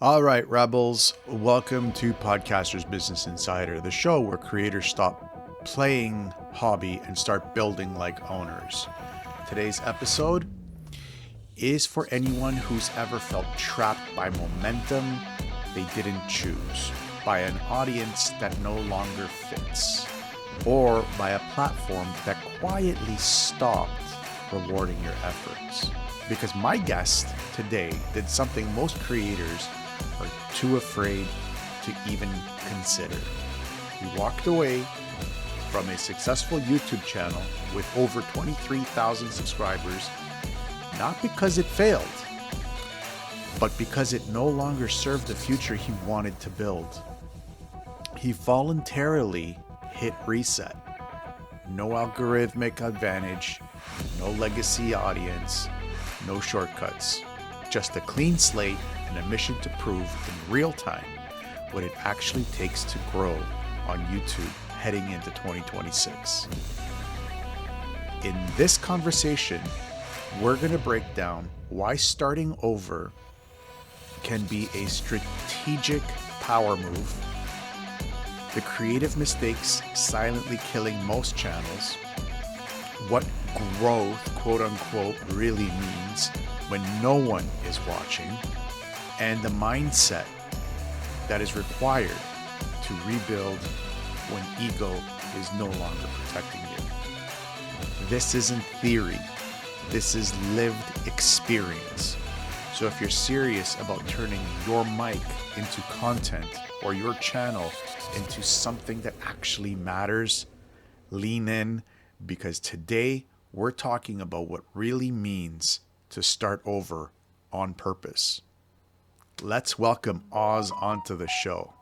All right, Rebels, welcome to Podcasters Business Insider, the show where creators stop playing hobby and start building like owners. Today's episode is for anyone who's ever felt trapped by momentum they didn't choose, by an audience that no longer fits, or by a platform that quietly stopped rewarding your efforts. Because my guest today did something most creators are too afraid to even consider. He walked away from a successful YouTube channel with over 23,000 subscribers, not because it failed, but because it no longer served the future he wanted to build. He voluntarily hit reset. No algorithmic advantage, no legacy audience, no shortcuts. Just a clean slate and a mission to prove in real time what it actually takes to grow on YouTube heading into 2026. In this conversation, we're going to break down why starting over can be a strategic power move, the creative mistakes silently killing most channels, what growth, quote unquote, really means when no one is watching, and the mindset that is required to rebuild when ego is no longer protecting you. This isn't theory, this is lived experience. So if you're serious about turning your mic into content or your channel into something that actually matters, lean in, because today we're talking about what really means to start over on purpose. Let's welcome Oz onto the show.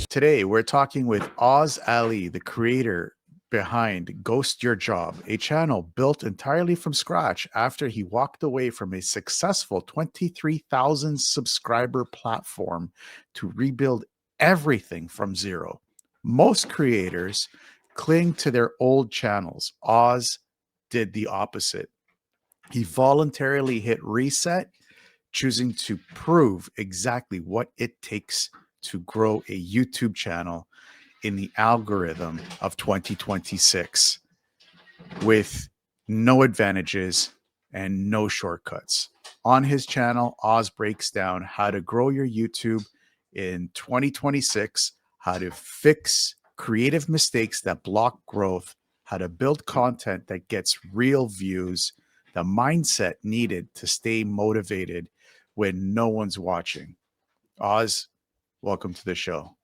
Today, we're talking with Oz Ali, the creator behind Ghost Your Job, a channel built entirely from scratch after he walked away from a successful 23,000 subscriber platform to rebuild everything from zero. Most creators cling to their old channels. Oz did the opposite. He voluntarily hit reset, choosing to prove exactly what it takes to grow a YouTube channel in the algorithm of 2026 with no advantages and no shortcuts. On his channel, Oz breaks down how to grow your YouTube in 2026, how to fix creative mistakes that block growth, how to build content that gets real views, the mindset needed to stay motivated when no one's watching. Oz, welcome to the show.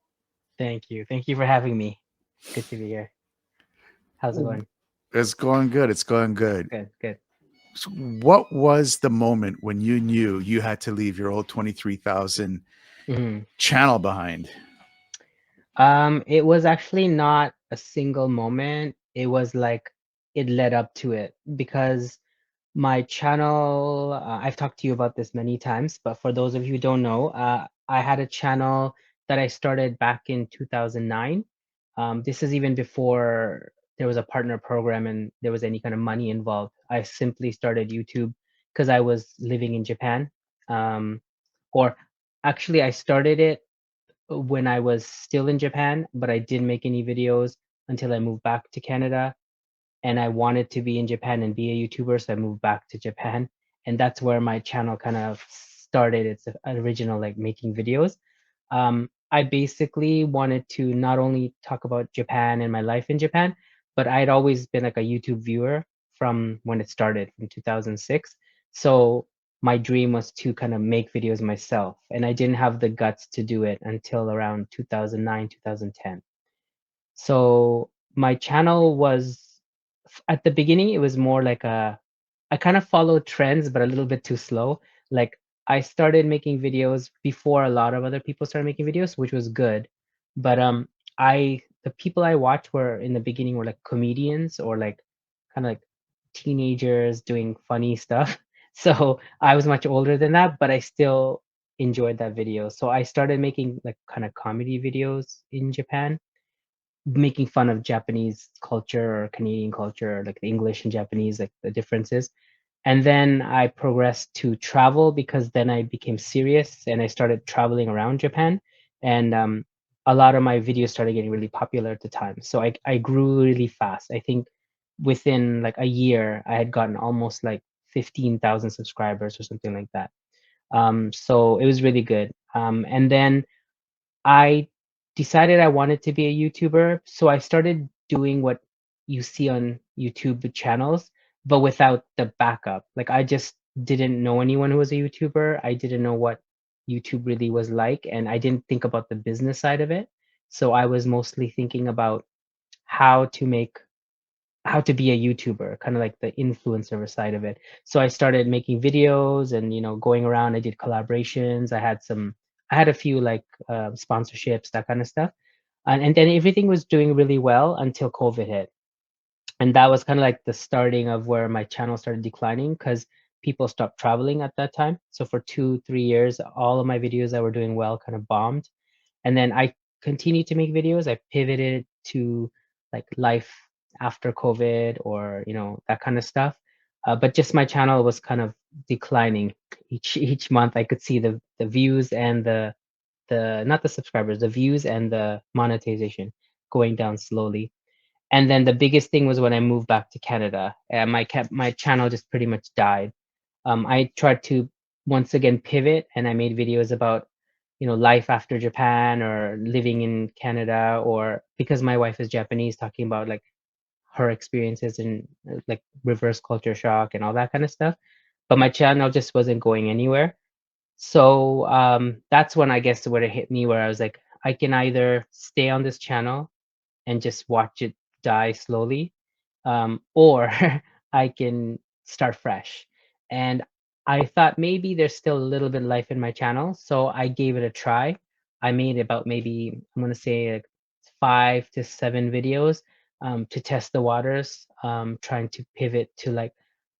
Thank you. Thank you for having me. Good to be here. How's it going? It's going good. It's going good. Good, good. So what was the moment when you knew you had to leave your old 23,000 hmm channel behind? It was actually not a single moment. It was like it led up to it because my channel, I've talked to you about this many times, but for those of you who don't know, I had a channel that I started back in 2009. This is even before there was a partner program and there was any kind of money involved. I simply started YouTube because I was living in Japan. Um, or actually, I started it when I was still in Japan, but I didn't make any videos until I moved back to Canada. And I wanted to be in Japan and be a YouTuber, so I moved back to Japan. And that's where my channel kind of started its original like making videos. I basically wanted to not only talk about Japan and my life in Japan, but I'd always been like a YouTube viewer from when it started from 2006. So my dream was to kind of make videos myself, and I didn't have the guts to do it until around 2009, 2010. So my channel was at the beginning, it was more like I kind of followed trends, but a little bit too slow. Like I started making videos before a lot of other people started making videos, which was good. But the people I watched were in the beginning were like comedians or like kind of like teenagers doing funny stuff. So I was much older than that, but I still enjoyed that video. So I started making like kind of comedy videos in Japan. making fun of Japanese culture or Canadian culture, like the English and Japanese, like the differences. And then I progressed to travel because then I became serious and I started traveling around Japan. And a lot of my videos started getting really popular at the time. So I grew really fast. I think within like a year, I had gotten almost like 15,000 subscribers or something like that. So it was really good. And then I decided I wanted to be a YouTuber, so I started doing what you see on YouTube channels, but without the backup. Like I just didn't know anyone who was a YouTuber. I didn't know what YouTube really was like, and I didn't think about the business side of it. So I was mostly thinking about how to make how to be a YouTuber, kind of like the influencer side of it. So I started making videos and going around. I did collaborations. I had a few like sponsorships, that kind of stuff, and then everything was doing really well until COVID hit, and that was kind of like the starting of where my channel started declining because people stopped traveling at that time. So for 2, 3 years, all of my videos that were doing well kind of bombed, and then I continued to make videos. I pivoted to like life after COVID or that kind of stuff. But just my channel was kind of declining each month. I could see the views and the not the subscribers, the views and the monetization going down slowly. And then the biggest thing was when I moved back to Canada, and my channel just pretty much died. I tried to once again pivot, and I made videos about life after Japan or living in Canada, or because my wife is Japanese, talking about like her experiences in like reverse culture shock and all that kind of stuff. But my channel just wasn't going anywhere. So that's when I guess where it hit me, where I was like, I can either stay on this channel and just watch it die slowly, or I can start fresh. And I thought maybe there's still a little bit of life in my channel, so I gave it a try. I made about maybe I'm gonna say like 5 to 7 videos to test the waters, trying to pivot to like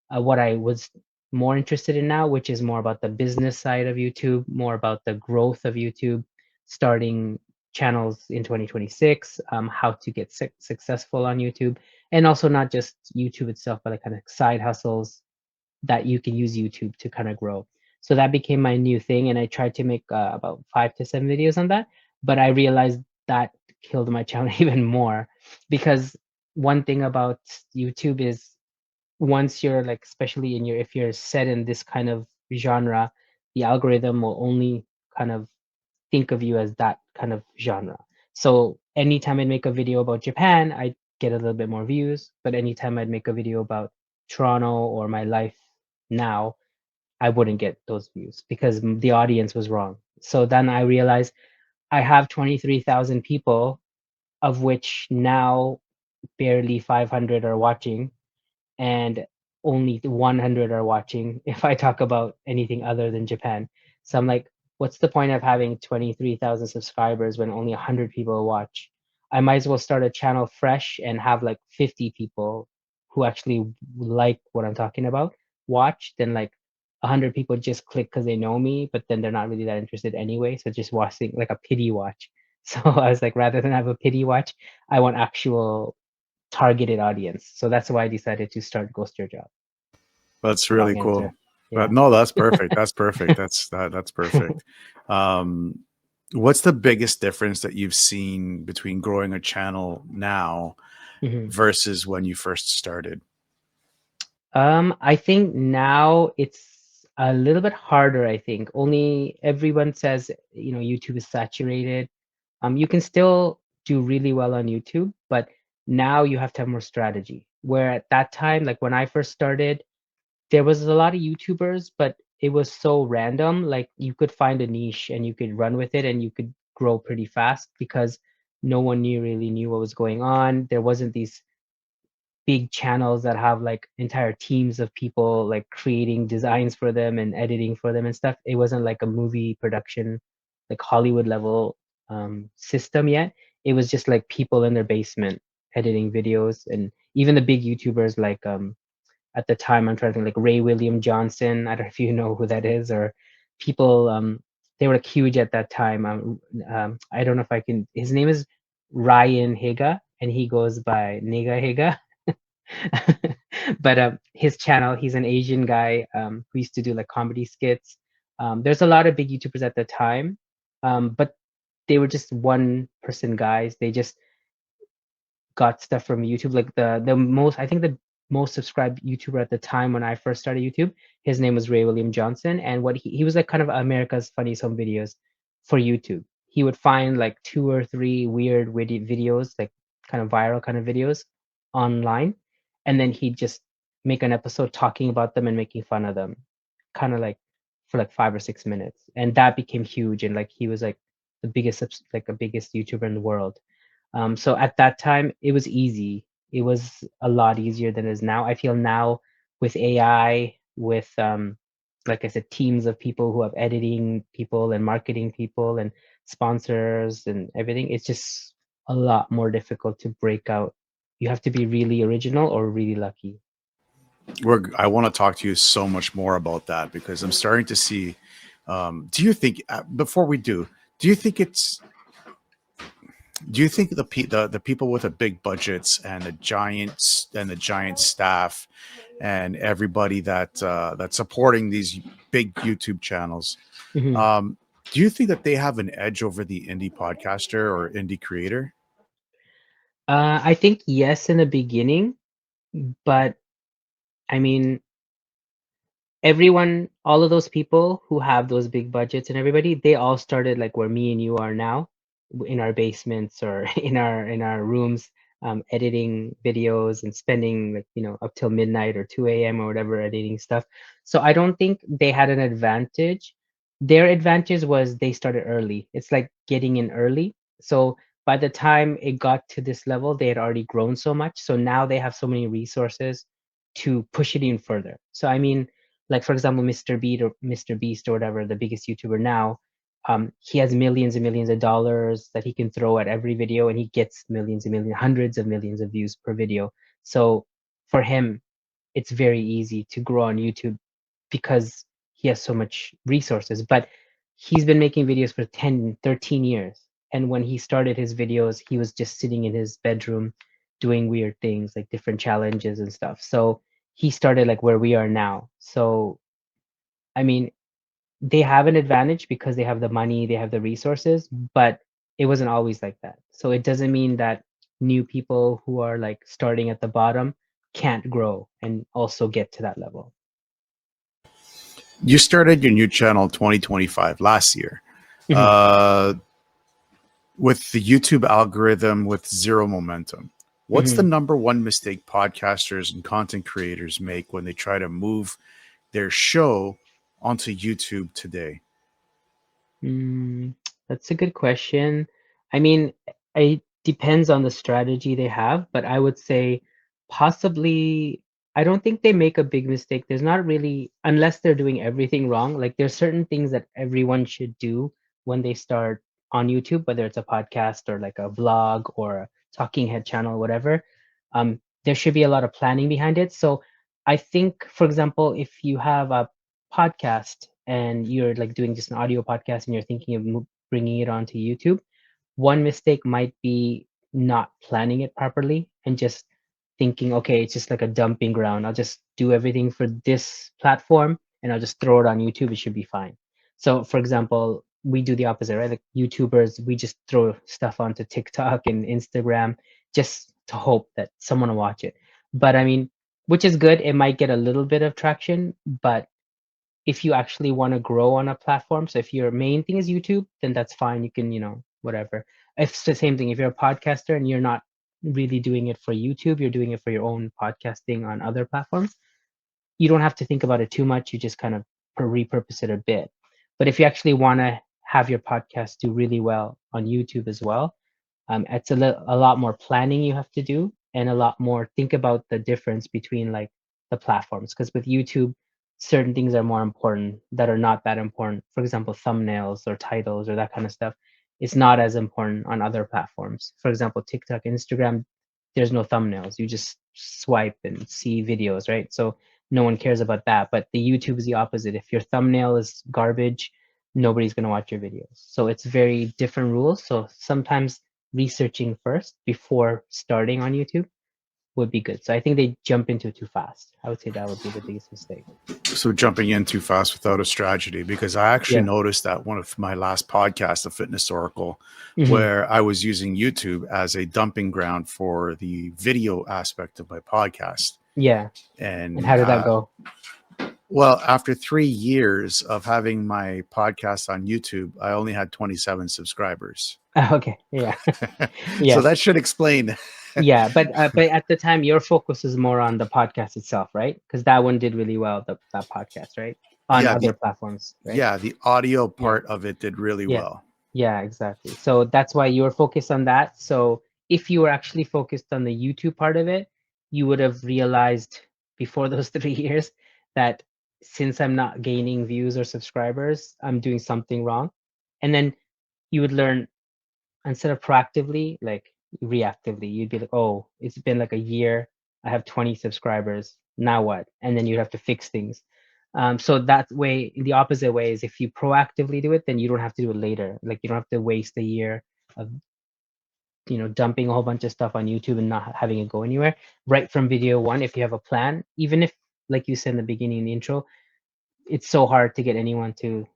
what I was more interested in now, which is more about the business side of YouTube, more about the growth of YouTube, starting channels in 2026, how to get successful on YouTube, and also not just YouTube itself, but like kind of side hustles that you can use YouTube to kind of grow. So that became my new thing, and I tried to make about 5 to 7 videos on that, but I realized that killed my channel even more because one thing about YouTube is once you're like, especially in your if you're set in this kind of genre, the algorithm will only kind of think of you as that kind of genre. So anytime I'd make a video about Japan, I'd get a little bit more views, but anytime I'd make a video about Toronto or my life now, I wouldn't get those views because the audience was wrong. So then I realized I have 23,000 people, of which now barely 500 are watching, and only 100 are watching if I talk about anything other than Japan. So I'm like, what's the point of having 23,000 subscribers when only 100 people watch? I might as well start a channel fresh and have like 50 people who actually like what I'm talking about watch, then like 100 people just click because they know me, but then they're not really that interested anyway. So just watching like a pity watch. So I was like, rather than have a pity watch, I want actual targeted audience. So that's why I decided to start Ghost Your Job. That's really Long cool. answer. But Yeah. no, that's perfect. That's perfect. That's perfect. Um, what's the biggest difference that you've seen between growing a channel now Mhm. versus when you first started? I think now it's a little bit harder, I think. Only everyone says, YouTube is saturated. You can still do really well on YouTube, but now you have to have more strategy. Where at that time, like when I first started, there was a lot of YouTubers, but it was so random. Like you could find a niche and you could run with it and you could grow pretty fast because no one really knew what was going on. There wasn't these big channels that have like entire teams of people like creating designs for them and editing for them and stuff. It wasn't like a movie production, like Hollywood level system yet. It was just like people in their basement editing videos, and even the big YouTubers like at the time I'm trying to think like Ray William Johnson. I don't know if you know who that is, or people they were like huge at that time. I don't know if I can. His name is Ryan Higa, and he goes by Niga Higa. But his channel, he's an Asian guy who used to do like comedy skits. There's a lot of big YouTubers at the time, but they were just one person guys. They just got stuff from YouTube. Like the most, I think the most subscribed YouTuber at the time when I first started YouTube, his name was Ray William Johnson, and what he was like kind of America's Funniest Home Videos for YouTube. He would find like two or three weird witty videos, like kind of viral kind of videos online, and then he'd just make an episode talking about them and making fun of them, kind of like for like 5 or 6 minutes, and that became huge. And like he was like the biggest, like the biggest YouTuber in the world. So at that time, it was easy. It was a lot easier than it is now. I feel now with AI, with like I said, teams of people who have editing people and marketing people and sponsors and everything, it's just a lot more difficult to break out. You have to be really original or really lucky. I want to talk to you so much more about that because I'm starting to see. Do you think before we do you think it's do you think the people with the big budgets and the giant staff and everybody that's supporting these big YouTube channels, Mhm. um, do you think that they have an edge over the indie podcaster or indie creator? I think yes in the beginning, but I mean, everyone, all of those people who have those big budgets and everybody, they all started like where me and you are now, in our basements or in our rooms, editing videos and spending like up till midnight or 2 a.m. or whatever editing stuff. So I don't think they had an advantage. Their advantage was they started early. It's like getting in early. So by the time it got to this level, they had already grown so much. So now they have so many resources to push it even further. So I mean, like for example, Mr. Beast or whatever, the biggest YouTuber now, he has millions and millions of dollars that he can throw at every video, and he gets millions and millions, hundreds of millions of views per video. So for him, it's very easy to grow on YouTube because he has so much resources. But he's been making videos for 10, 13 years. And when he started his videos, he was just sitting in his bedroom doing weird things like different challenges and stuff. So he started like where we are now. So I mean, they have an advantage because they have the money, they have the resources, but it wasn't always like that. So it doesn't mean that new people who are like starting at the bottom can't grow and also get to that level. You started your new channel 2025 last year. Mhm, Uh, with the YouTube algorithm with zero momentum. What's the mhm. number one mistake podcasters and content creators make when they try to move their show onto YouTube today? Mm, that's a good question. I mean, it depends on the strategy they have, but I would say possibly, I don't think they make a big mistake. There's not really, unless they're doing everything wrong, like there's certain things that everyone should do when they start on YouTube, whether it's a podcast or like a vlog or a talking head channel, whatever. There should be a lot of planning behind it. So I think, for example, if you have a podcast and you're like doing just an audio podcast and you're thinking of bringing it onto YouTube, one mistake might be not planning it properly and just thinking, okay, it's just like a dumping ground. I'll just do everything for this platform and I'll just throw it on YouTube. It should be fine. So, for example, we do the opposite, right? Like YouTubers, we just throw stuff onto TikTok and Instagram just to hope that someone will watch it. But I mean, which is good. It might get a little bit of traction, but if you actually want to grow on a platform, so if your main thing is YouTube, then that's fine. You can, whatever. It's the same thing. If you're a podcaster and you're not really doing it for YouTube, you're doing it for your own podcasting on other platforms, you don't have to think about it too much. You just kind of repurpose it a bit. But if you actually want to have your podcast do really well on YouTube as well, it's a lot more planning you have to do and a lot more think about the difference between like the platforms. Because with YouTube, certain things are more important that are not that important. For example, thumbnails or titles or that kind of stuff is not as important on other platforms. For example, TikTok, Instagram, there's no thumbnails. You just swipe and see videos, right? So no one cares about that. But the YouTube is the opposite. If your thumbnail is garbage, nobody's going to watch your videos. So it's very different rules. So sometimes researching first before starting on YouTube would be good. So I think they jump into it too fast. I would say that would be the biggest mistake. So jumping in too fast without a strategy, because I actually Yeah. noticed that one of my last podcasts, the Fitness Oracle, Hmm. where I was using YouTube as a dumping ground for the video aspect of my podcast. Yeah. And And how did that go? well, after 3 years of having my podcast on YouTube, I only had 27 subscribers. Okay. Yeah. So Yeah. that should explain. Yeah. But at the time, your focus is more on the podcast itself, right? Because that one did really well, that podcast, right? On Yeah, other the platforms, right? yeah, the audio Yeah. part of it did really Yeah. well. Yeah, exactly. So that's why you were focused on that. So if you were actually focused on the YouTube part of it, you would have realized before those 3 years that since I'm not gaining views or subscribers, I'm doing something wrong. And then you would learn instead of proactively, like reactively, you'd be like, oh, it's been like a year. I have 20 subscribers. Now what? And then you'd have to fix things. So that way, the opposite way is if you proactively do it, then you don't have to do it later. Like you don't have to waste a year of dumping a whole bunch of stuff on YouTube and not having it go anywhere. Right from video one, if you have a plan, even if like you said in the beginning in the intro, it's so hard to get anyone to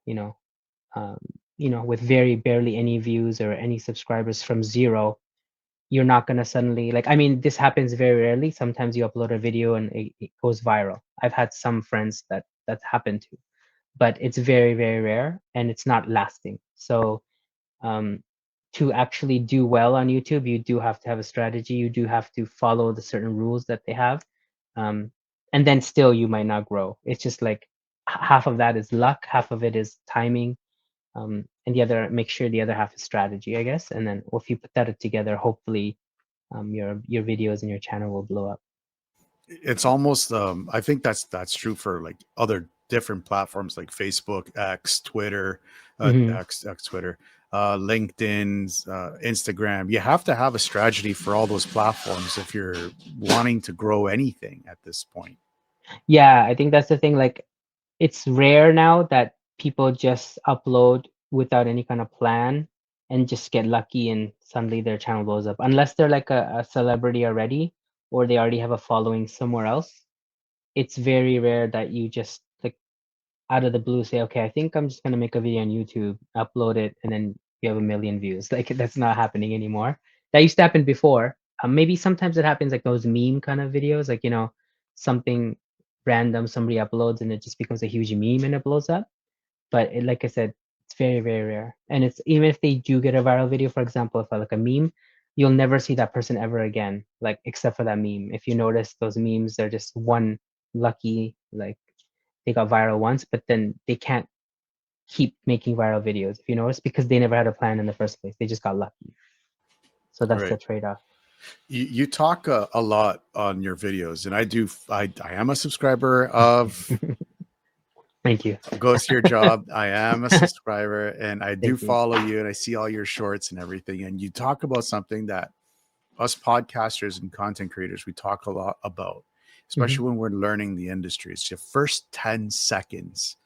um, with very barely any views or any subscribers from zero. You're not gonna suddenly like. I mean, this happens very rarely. Sometimes you upload a video and it goes viral. I've had some friends that's happened to, but it's very, very rare and it's not lasting. So um, to actually do well on YouTube, you do have to have a strategy. You do have to follow the certain rules that they have, um, and then still you might not grow. It's just like half of that is luck, half of it is timing, and the other make sure the other half is strategy, I guess. And then if you put that together, hopefully your videos and your channel will blow up. It's almost I think that's true for like other different platforms like Facebook, X, Twitter, Hmm. X Twitter, LinkedIn, Instagram. You have to have a strategy for all those platforms if you're wanting to grow anything at this point. Yeah, I think that's the thing. Like, it's rare now that people just upload without any kind of plan and just get lucky and suddenly their channel blows up. Unless they're like a celebrity already or they already have a following somewhere else. It's very rare that you just like out of the blue say, okay, I think I'm just gonna make a video on YouTube, upload it, and then you have a million views. Like that's not happening anymore. That used to happen before. Maybe sometimes it happens like those meme kind of videos, like something random somebody uploads and it just becomes a huge meme and it blows up. But like I said, it's very, very rare. And it's even if they do get a viral video, for example, if I like a meme, you'll never see that person ever again, like except for that meme. If you notice those memes, they're just one lucky, like they got viral once, but then they can't keep making viral videos, if you notice, because they never had a plan in the first place. They just got lucky. So that's the Right. trade-off. You talk a lot on your videos, and I do. I am a subscriber of Thank you. Ghost Your Job. I am a subscriber, and I do Thank you. follow you, and I see all your shorts and everything. And you talk about something that us podcasters and content creators we talk a lot about, Hmm. especially when we're learning the industry. It's your first 10 seconds.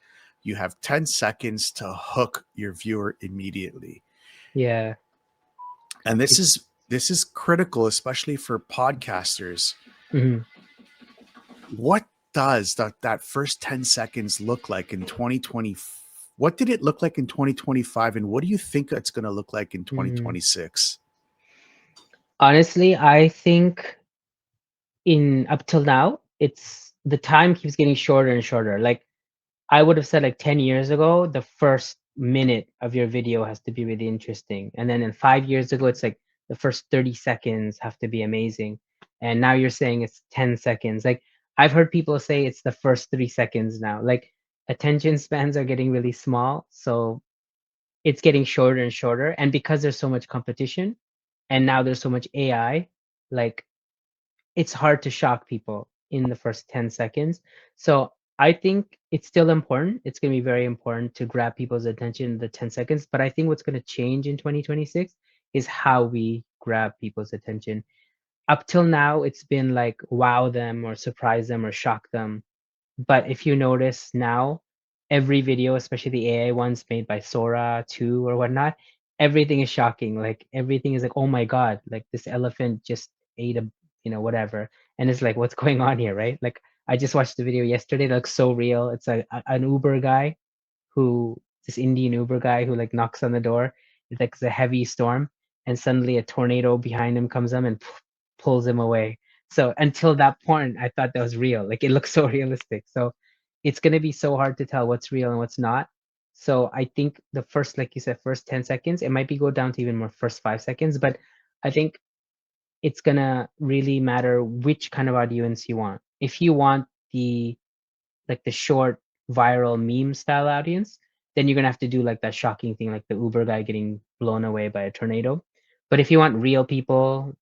You have 10 seconds to hook your viewer immediately. Yeah. And It, this is critical, especially for podcasters. mhm. What does that first 10 seconds look like in 2020? What did it look like in 2025? And what do you think it's going to look like in Mm. 2026? Honestly, I think in up till now, it's the time keeps getting shorter and shorter. Like I would have said like 10 years ago, the first minute of your video has to be really interesting. And then in 5 years ago, it's like the first 30 seconds have to be amazing. And now you're saying it's 10 seconds. Like I've heard people say it's the first 3 seconds now. Like attention spans are getting really small. So it's getting shorter and shorter. And because there's so much competition and now there's so much AI, like it's hard to shock people in the first 10 seconds. So I think it's still important. It's going to be very important to grab people's attention in the 10 seconds. But I think what's going to change in 2026 is how we grab people's attention. Up till now, it's been like wow them or surprise them or shock them. But if you notice now, every video, especially the AI ones made by Sora 2 or whatnot, everything is shocking. Like everything is like, oh my God, like this elephant just ate a, whatever. And it's like, what's going on here, right? Like I just watched the video yesterday. It looks so real. It's an Uber guy who, this Indian Uber guy who like knocks on the door. It's like it's a heavy storm, and suddenly a tornado behind him comes up and pulls him away. So until that point, I thought that was real. Like it looks so realistic. So it's gonna be so hard to tell what's real and what's not. So I think the first, like you said, first 10 seconds, it might be go down to even more first 5 seconds, but I think it's gonna really matter which kind of audience you want. If you want the like the short viral meme style audience, then you're gonna have to do like that shocking thing, like the Uber guy getting blown away by a tornado. But if you want real people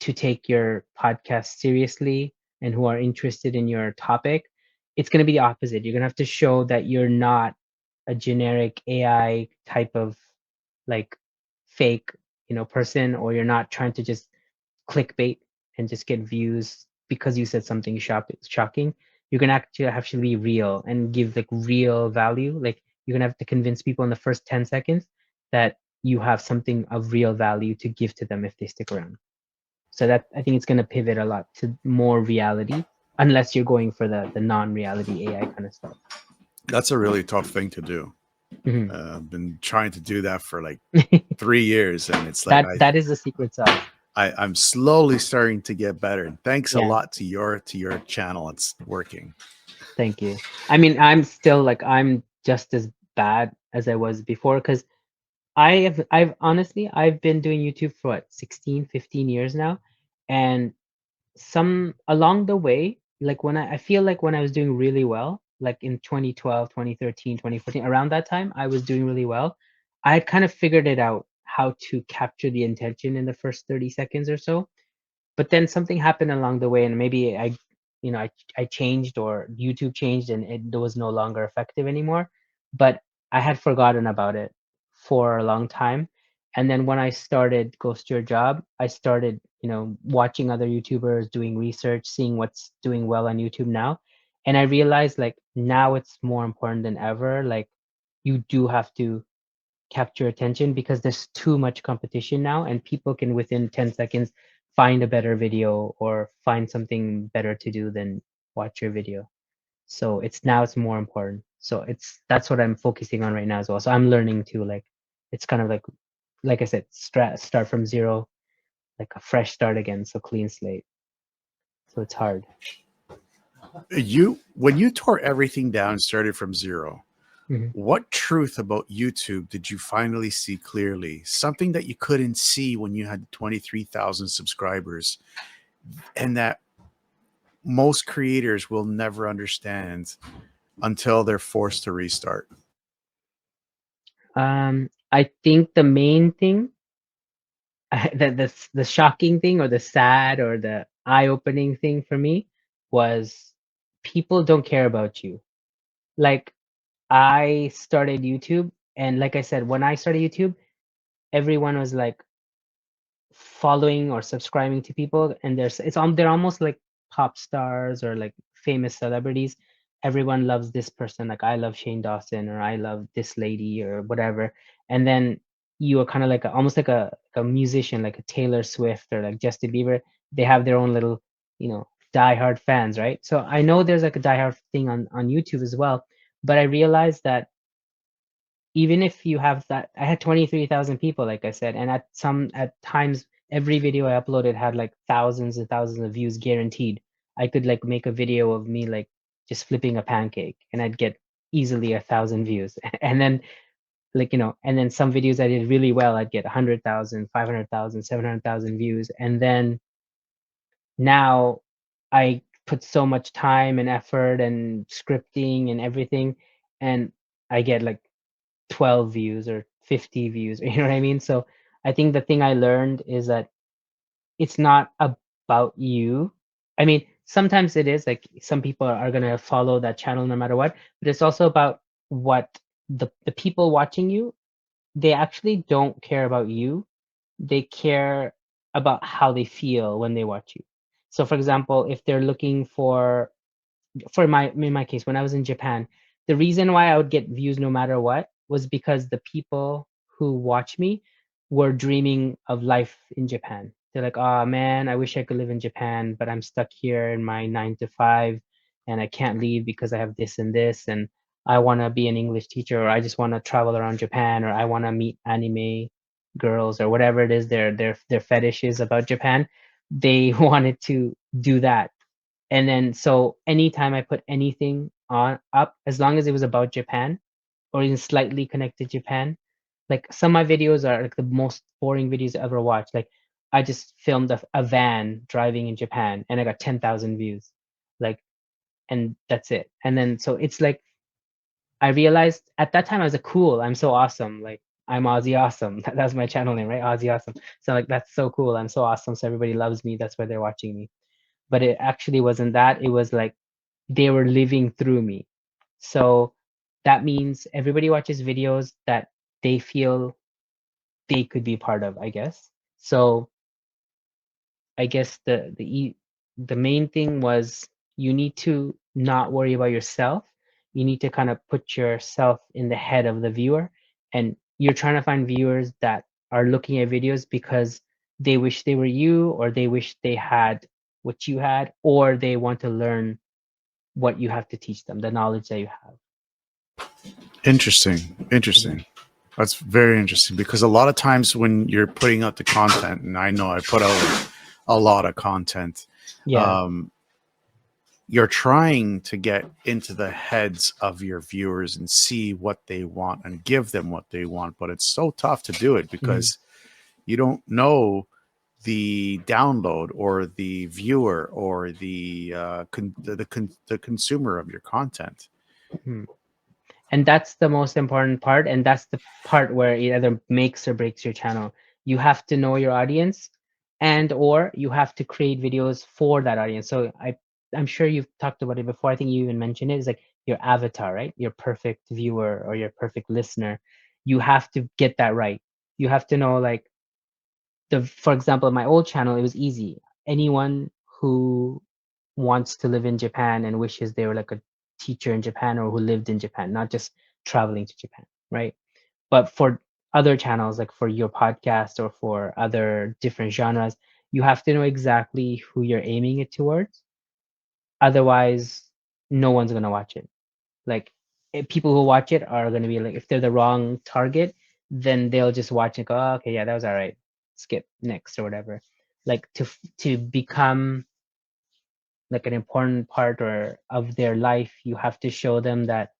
to take your podcast seriously and who are interested in your topic, it's gonna be the opposite. You're gonna have to show that you're not a generic AI type of like fake, person, or you're not trying to just clickbait and just get views because you said something shocking. You're gonna actually be real and give like real value. Like you're gonna have to convince people in the first 10 seconds that you have something of real value to give to them if they stick around. So that I think it's gonna pivot a lot to more reality, unless you're going for the non-reality AI kind of stuff. That's a really tough thing to do. Mhm. I've been trying to do that for like 3 years, and it's like That is the secret sauce. I'm slowly starting to get better. And thanks a Yeah, lot to your channel. It's working. thank you. I mean, I'm still like I'm just as bad as I was before because I've honestly I've been doing YouTube for what 16, 15 years now, and some along the way, like when I feel like when I was doing really well, like in 2012, 2013, 2014, around that time, I was doing really well. I had kind of figured it out how to capture the intention in the first 30 seconds or so. But then something happened along the way, and maybe I changed, or YouTube changed, and it was no longer effective anymore. But I had forgotten about it for a long time. And then when I started Ghost Your Job, I started, watching other YouTubers, doing research, seeing what's doing well on YouTube now. And I realized like now it's more important than ever. Like you do have to capture attention because there's too much competition now, and people can within 10 seconds find a better video or find something better to do than watch your video. So it's more important. So that's what I'm focusing on right now as well. So I'm learning to like it's kind of like I said, start from zero, like a fresh start again, so clean slate. So it's hard. You when you tore everything down and started from zero, Mhm. what truth about YouTube did you finally see clearly? Something that you couldn't see when you had 23,000 subscribers, and that most creators will never understand until they're forced to restart. I think the main thing, the shocking thing or the sad or the eye-opening thing for me was people don't care about you. Like I started YouTube, and like I said, when I started YouTube, everyone was like following or subscribing to people, and they're almost like pop stars or like famous celebrities. Everyone loves this person, like I love Shane Dawson, or I love this lady, or whatever. And then you are kind of like almost like a musician, like a Taylor Swift or like Justin Bieber. They have their own little, diehard fans, right? So I know there's like a diehard thing on YouTube as well, but I realized that even if you have that, I had 23,000 people, like I said, and at times every video I uploaded had like thousands and thousands of views guaranteed. I could like make a video of me like just flipping a pancake, and I'd get easily 1,000 views. And then and then some videos I did really well, I'd get 100,000, 500,000, 700,000 views. And then now I put so much time and effort and scripting and everything, and I get like 12 views or 50 views, you know what I mean? So I think the thing I learned is that it's not about you. I mean, sometimes it is like some people are going to follow that channel no matter what, but it's also about what the people watching you, they actually don't care about you. They care about how they feel when they watch you. So for example, if they're looking for my in my case, when I was in Japan, the reason why I would get views no matter what was because the people who watch me, were dreaming of life in Japan. They're like, oh man, I wish I could live in Japan, but I'm stuck here in my 9 to 5 and I can't leave because I have this and this. And I want to be an English teacher, or I just want to travel around Japan, or I want to meet anime girls, or whatever it is their fetish is about Japan. They wanted to do that. And then so anytime I put anything on up, as long as it was about Japan or even slightly connected to Japan, like some of my videos are like the most boring videos I ever watched. Like I just filmed a van driving in Japan and I got 10,000 views. Like, and that's it. And then so it's like I realized at that time I was like, cool, I'm so awesome. Like I'm Aussie Awesome. That's my channel name, right? Aussie Awesome. So like that's so cool. I'm so awesome. So everybody loves me. That's why they're watching me. But it actually wasn't that. It was like they were living through me. So that means everybody watches videos that they feel they could be part of, I guess. So I guess the main thing was you need to not worry about yourself. You need to kind of put yourself in the head of the viewer, and you're trying to find viewers that are looking at videos because they wish they were you, or they wish they had what you had, or they want to learn what you have to teach them, the knowledge that you have. Interesting. Mhm. Interesting. That's very interesting because a lot of times when you're putting out the content, and I know I put out a lot of content, Yeah. um, you're trying to get into the heads of your viewers and see what they want and give them what they want. But it's so tough to do it Mhm. because you don't know the download or the viewer or the consumer of your content. Mhm. And that's the most important part, and that's the part where it either makes or breaks your channel. You have to know your audience, and or you have to create videos for that audience. So I'm sure you've talked about it before. I think you even mentioned it. It's like your avatar, right? Your perfect viewer or your perfect listener. You have to get that right. You have to know, like, for example, my old channel, it was easy. Anyone who wants to live in Japan and wishes they were like a teacher in Japan, or who lived in Japan, not just traveling to Japan, right? But for other channels, like for your podcast or for other different genres, you have to know exactly who you're aiming it towards. Otherwise, no one's going to watch it. Like, people who watch it are going to be like, if they're the wrong target, then they'll just watch and go, oh, okay, yeah, that was all right. Skip next or whatever. Like to become like an important part or of their life, you have to show them that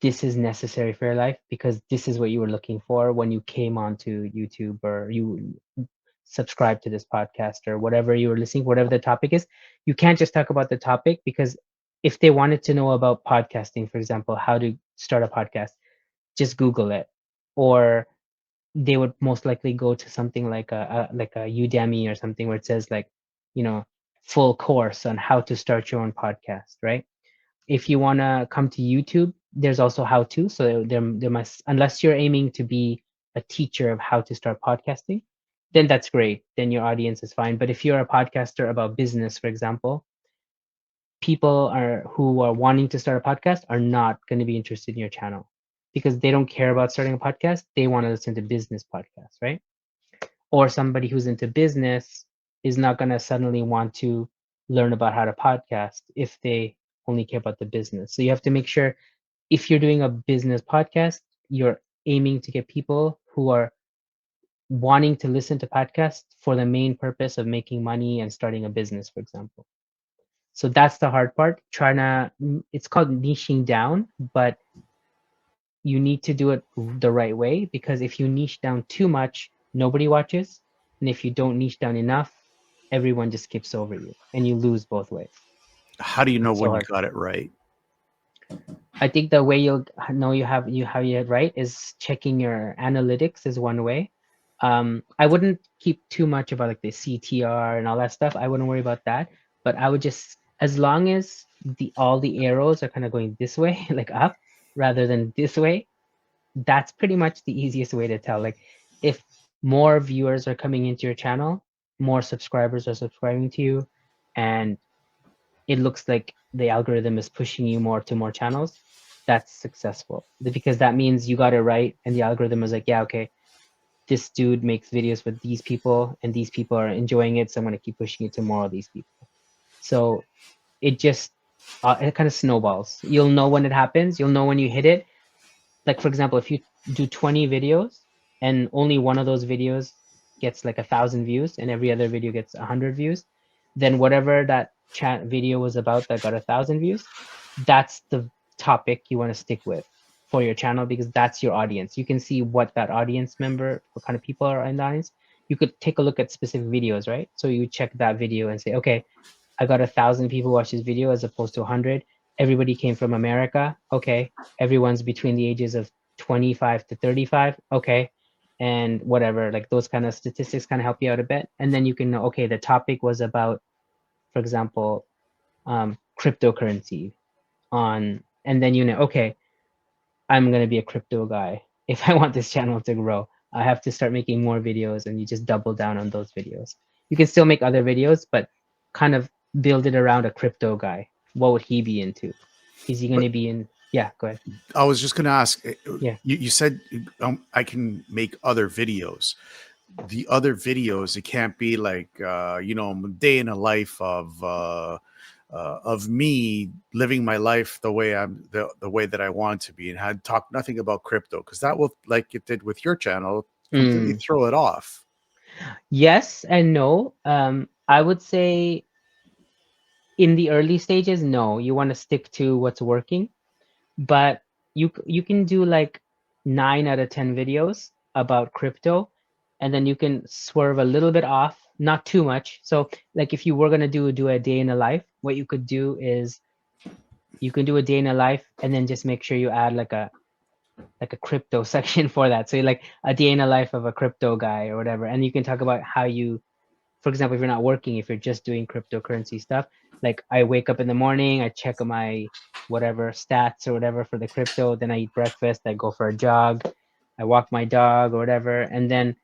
this is necessary for your life because this is what you were looking for when you came onto YouTube, or you subscribe to this podcast, or whatever you were listening, whatever the topic is. You can't just talk about the topic, because if they wanted to know about podcasting, for example, how to start a podcast, just Google it. Or they would most likely go to something like a Udemy or something where it says, like, you know, full course on how to start your own podcast, right? If you want to come to YouTube, there's also how to. So there must, unless you're aiming to be a teacher of how to start podcasting, then that's great. Then your audience is fine. But if you're a podcaster about business, for example, people are who are wanting to start a podcast are not going to be interested in your channel, because they don't care about starting a podcast. They want to listen to business podcasts, right? Or somebody who's into business is not going to suddenly want to learn about how to podcast if they only care about the business. So you have to make sure, if you're doing a business podcast, you're aiming to get people who are wanting to listen to podcasts for the main purpose of making money and starting a business, for example. So that's the hard part. Trying to, it's called niching down, but you need to do it the right way, because if you niche down too much, nobody watches. And if you don't niche down enough, everyone just skips over you and you lose both ways. How do you know It's so when you hard. got it right? I think the way you'll know you have it right is checking your analytics is one way. I wouldn't keep too much about like the CTR and all that stuff. I wouldn't worry about that. But I would just, as long as the all the arrows are kind of going this way, like up, rather than this way, that's pretty much the easiest way to tell. Like, if more viewers are coming into your channel, more subscribers are subscribing to you, and it looks like the algorithm is pushing you more to more channels, that's successful, because that means you got it right, and the algorithm is like, yeah, okay, this dude makes videos with these people and these people are enjoying it, so I'm going to keep pushing it to more of these people. So it just it kind of snowballs. You'll know when it happens. You'll know when you hit it. Like, for example, if you do 20 videos and only one of those videos gets like 1,000 views and every other video gets 100 views, then whatever that chat video was about that got 1,000 views, that's the topic you want to stick with for your channel, because that's your audience. You can see what that audience member, what kind of people are in the audience. You could take a look at specific videos, right? So you check that video and say, okay, I got 1,000 people watch this video as opposed to 100. Everybody came from America. Okay. Everyone's between the ages of 25 to 35. Okay. And whatever, like those kind of statistics kind of help you out a bit. And then you can know, okay, the topic was about, for example, cryptocurrency and then you know, okay, I'm going to be a crypto guy. If I want this channel to grow, I have to start making more videos, and you just double down on those videos. You can still make other videos, but kind of build it around a crypto guy. What would he be into? Is he going But to be in? Yeah, go ahead. I was just going to ask, Yeah. you said I can make other videos. The other videos, it can't be like, day in a life of me living my life the way the way that I want to be, and had talked nothing about crypto, because that will, like it did with your channel, completely Mm. throw it off. Yes and no. I would say in the early stages, no. You want to stick to what's working. But you can do like 9 out of 10 videos about crypto, and then you can swerve a little bit off, not too much. So like if you were gonna do a day in a life, what you could do is you can do a day in a life and then just make sure you add like a crypto section for that. So like a day in a life of a crypto guy or whatever, and you can talk about how you, for example, if you're not working, if you're just doing cryptocurrency stuff, like I wake up in the morning, I check my whatever stats or whatever for the crypto, then I eat breakfast, I go for a jog, I walk my dog or whatever, and then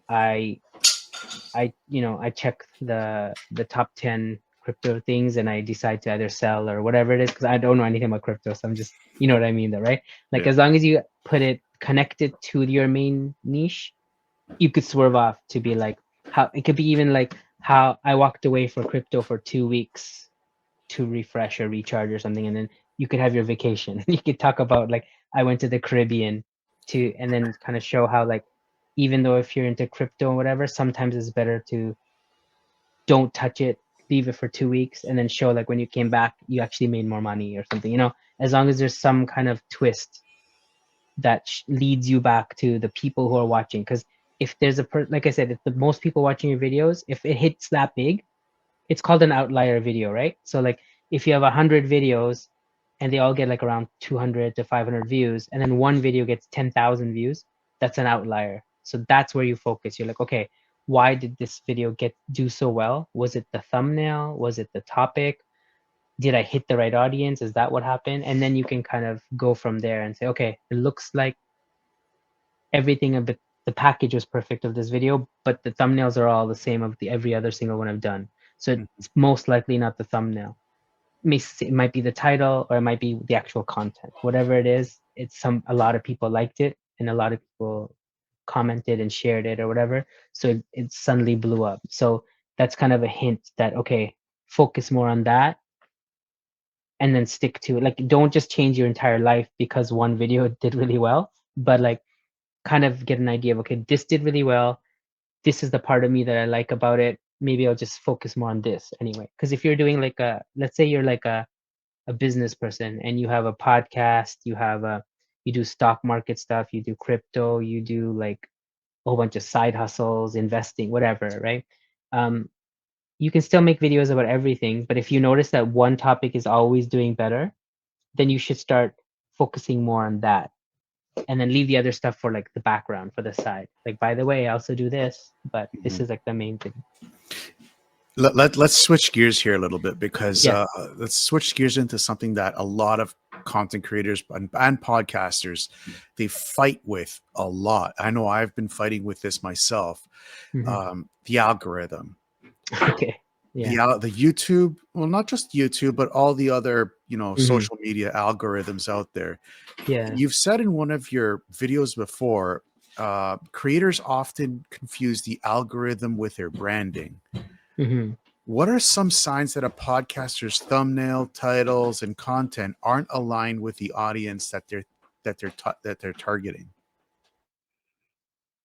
I I check the top 10 crypto things and I decide to either sell or whatever it is, because I don't know anything about crypto, so I'm just, you know what I mean though, right? Like Yeah. as long as you put it connected to your main niche, you could swerve off to be like how it could be even like how I walked away for crypto for 2 weeks to refresh or recharge or something, and then you could have your vacation. You could talk about like I went to the Caribbean to, and then kind of show how like even though if you're into crypto or whatever, sometimes it's better to don't touch it, leave it for 2 weeks, and then show like when you came back you actually made more money or something. As long as there's some kind of twist that leads you back to the people who are watching. Because if there's like I said, if the most people watching your videos, if it hits that big, it's called an outlier video, right? So like if you have 100 videos and they all get like around 200 to 500 views, and then one video gets 10,000 views, that's an outlier. So that's where you focus. You're like, okay, why did this video do so well? Was it the thumbnail? Was it the topic? Did I hit the right audience? Is that what happened? And then you can kind of go from there and say, okay, it looks like everything of the package was perfect of this video, but the thumbnails are all the same of every other single one I've done. So it's most likely not the thumbnail. It might be the title, or it might be the actual content. Whatever it is, a lot of people liked it and a lot of people commented and shared it or whatever. So it suddenly blew up. So that's kind of a hint that, okay, focus more on that and then stick to it. Like don't just change your entire life because one video did really well, but like kind of get an idea of, okay, this did really well. This is the part of me that I like about it. Maybe I'll just focus more on this anyway. Because if you're doing like let's say you're like a business person and you have a podcast, you do stock market stuff, you do crypto, you do like a whole bunch of side hustles, investing, whatever, right? You can still make videos about everything, but if you notice that one topic is always doing better, then you should start focusing more on that, and then leave the other stuff for like the background, for the side. Like, by the way, I also do this, but this Mhm. is like the main thing. Let's switch gears here a little bit, because Yeah. let's switch gears into something that a lot of content creators and podcasters, they fight with a lot. I know I've been fighting with this myself. Hmm. The algorithm, Okay. Yeah. the YouTube, well, not just YouTube, but all the other Hmm. social media algorithms out there. Yeah. You've said in one of your videos before, creators often confuse the algorithm with their branding. Hmm. What are some signs that a podcaster's thumbnail, titles, and content aren't aligned with the audience that they're targeting?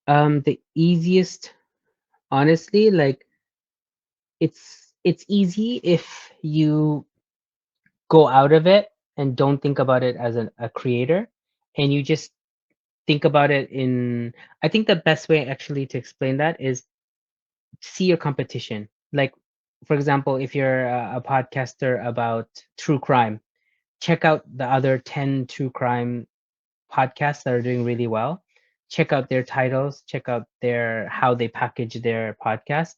The easiest, honestly, like it's easy if you go out of it and don't think about it as a creator, and you just think about it in. I think the best way actually to explain that is see your competition. Like, for example, if you're a podcaster about true crime, check out the other 10 true crime podcasts that are doing really well. Check out their titles, check out their how they package their podcast,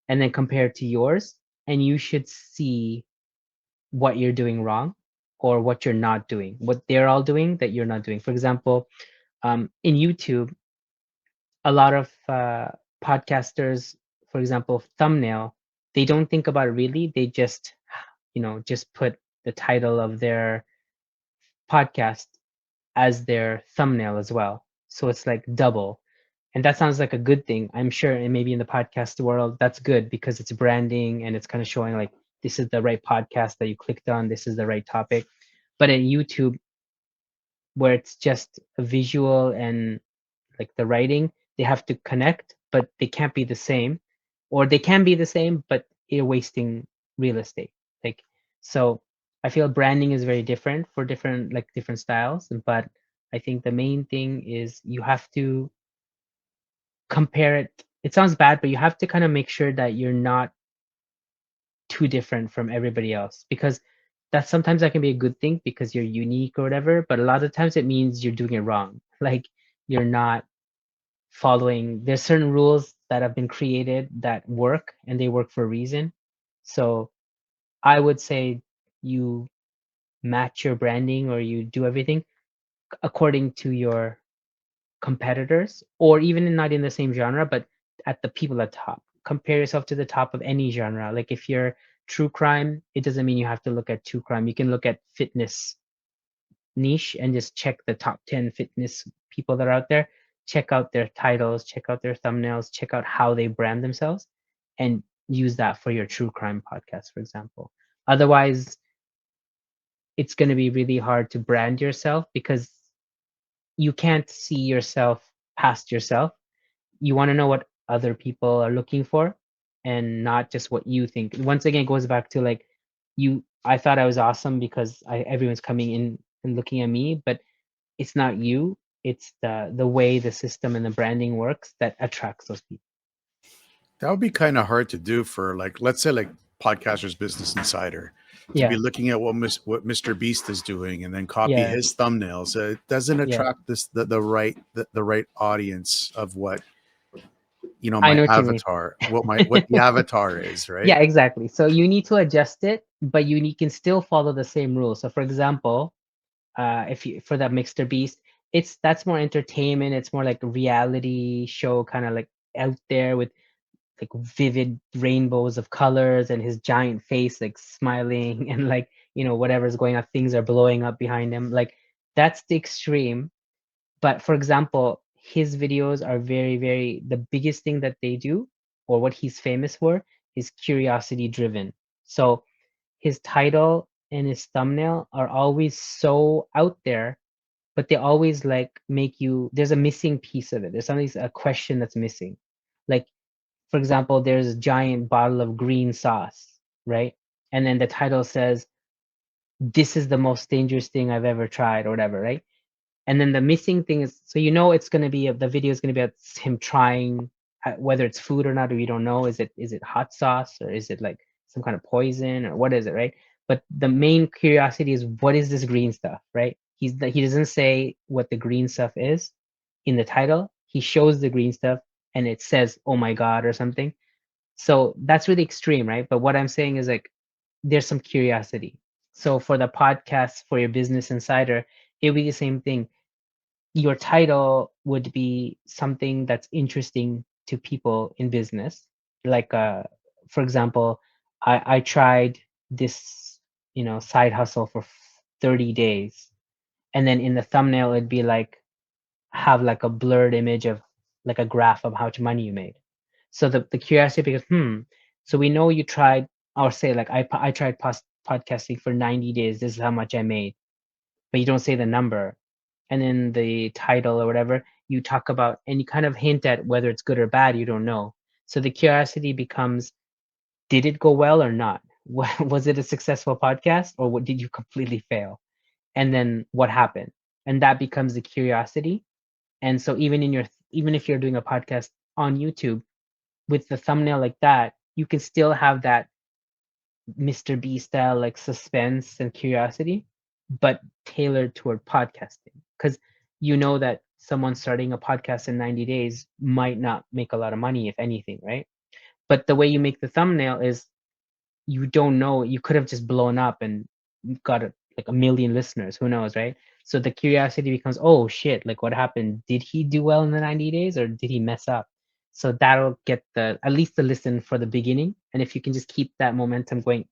and then compare it to yours. And you should see what you're doing wrong or what you're not doing, what they're all doing that you're not doing. For example, in YouTube, a lot of podcasters, for example, thumbnail, they don't think about it really. They just, just put the title of their podcast as their thumbnail as well. So it's like double. And that sounds like a good thing. I'm sure, and maybe in the podcast world, that's good because it's branding and it's kind of showing like this is the right podcast that you clicked on, this is the right topic. But in YouTube, where it's just a visual and like the writing, they have to connect, but they can't be the same, or they can be the same, but you're wasting real estate. Like, so I feel branding is very different for different styles, but I think the main thing is you have to compare it. It sounds bad, but you have to kind of make sure that you're not too different from everybody else, because that sometimes that can be a good thing because you're unique or whatever, but a lot of times it means you're doing it wrong. Like, you're not following, there's certain rules that have been created that work and they work for a reason. So I would say you match your branding or you do everything according to your competitors, or even not in the same genre, but at the people at top. Compare yourself to the top of any genre. Like if you're true crime, it doesn't mean you have to look at true crime. You can look at fitness niche and just check the top 10 fitness people that are out there. Check out their titles, check out their thumbnails, check out how they brand themselves, and use that for your true crime podcast, for example. Otherwise, it's going to be really hard to brand yourself because you can't see yourself past yourself. You want to know what other people are looking for and not just what you think. Once again, it goes back to like I thought I was awesome because everyone's coming in and looking at me, but it's not you. It's the way the system and the branding works that attracts those people. That would be kind of hard to do for, like, let's say, like Podcasters Business Insider, to be Yeah, looking at what Mr. Beast is doing and then copy yeah, his thumbnails. It doesn't yeah. attract the right audience of what, I my know what you mean. avatar, what the avatar is, right? Yeah, exactly. So you need to adjust it, but can still follow the same rules. So for example, if you for that Mr. Beast, that's more entertainment. It's more like a reality show, kind of like out there with like vivid rainbows of colors and his giant face like smiling and like whatever's going on, things are blowing up behind him. Like that's the extreme. But for example, his videos are very, very, the biggest thing that they do, or what he's famous for, is curiosity driven. So his title and his thumbnail are always so out there, but they always like make you, there's a missing piece of it. There's something, a question that's missing. Like, for example, there's a giant bottle of green sauce, right? And then the title says, "This is the most dangerous thing I've ever tried," or whatever, right? And then the missing thing is, so it's going to be the video is going to be about him trying, whether it's food or not, or you don't know. Is it hot sauce, or is it like some kind of poison, or what is it, right? But the main curiosity is, what is this green stuff, right? He doesn't say what the green stuff is in the title. He shows the green stuff and it says, "Oh my God," or something. So that's really extreme, right? But what I'm saying is like there's some curiosity. So for the podcast, for your Business Insider, it would be the same thing. Your title would be something that's interesting to people in business. Like, for example, I tried this, side hustle for 30 days. And then in the thumbnail, it'd be like have like a blurred image of like a graph of how much money you made. So the curiosity becomes, so we know you tried, or say like I tried podcasting for 90 days. This is how much I made, but you don't say the number. And then the title or whatever, you talk about and you kind of hint at whether it's good or bad, you don't know. So the curiosity becomes, did it go well or not? Was it a successful podcast, or what, did you completely fail? And then what happened? And that becomes the curiosity. And so even if you're doing a podcast on YouTube with the thumbnail like that, you can still have that Mr. B style like suspense and curiosity, but tailored toward podcasting. Because you know that someone starting a podcast in 90 days might not make a lot of money, if anything, right? But the way you make the thumbnail is, you don't know, you could have just blown up and got like a million listeners, who knows, right? So the curiosity becomes, oh shit, like what happened? Did he do well in the 90 days, or did he mess up? So that'll get the at least the listen for the beginning. And if you can just keep that momentum going,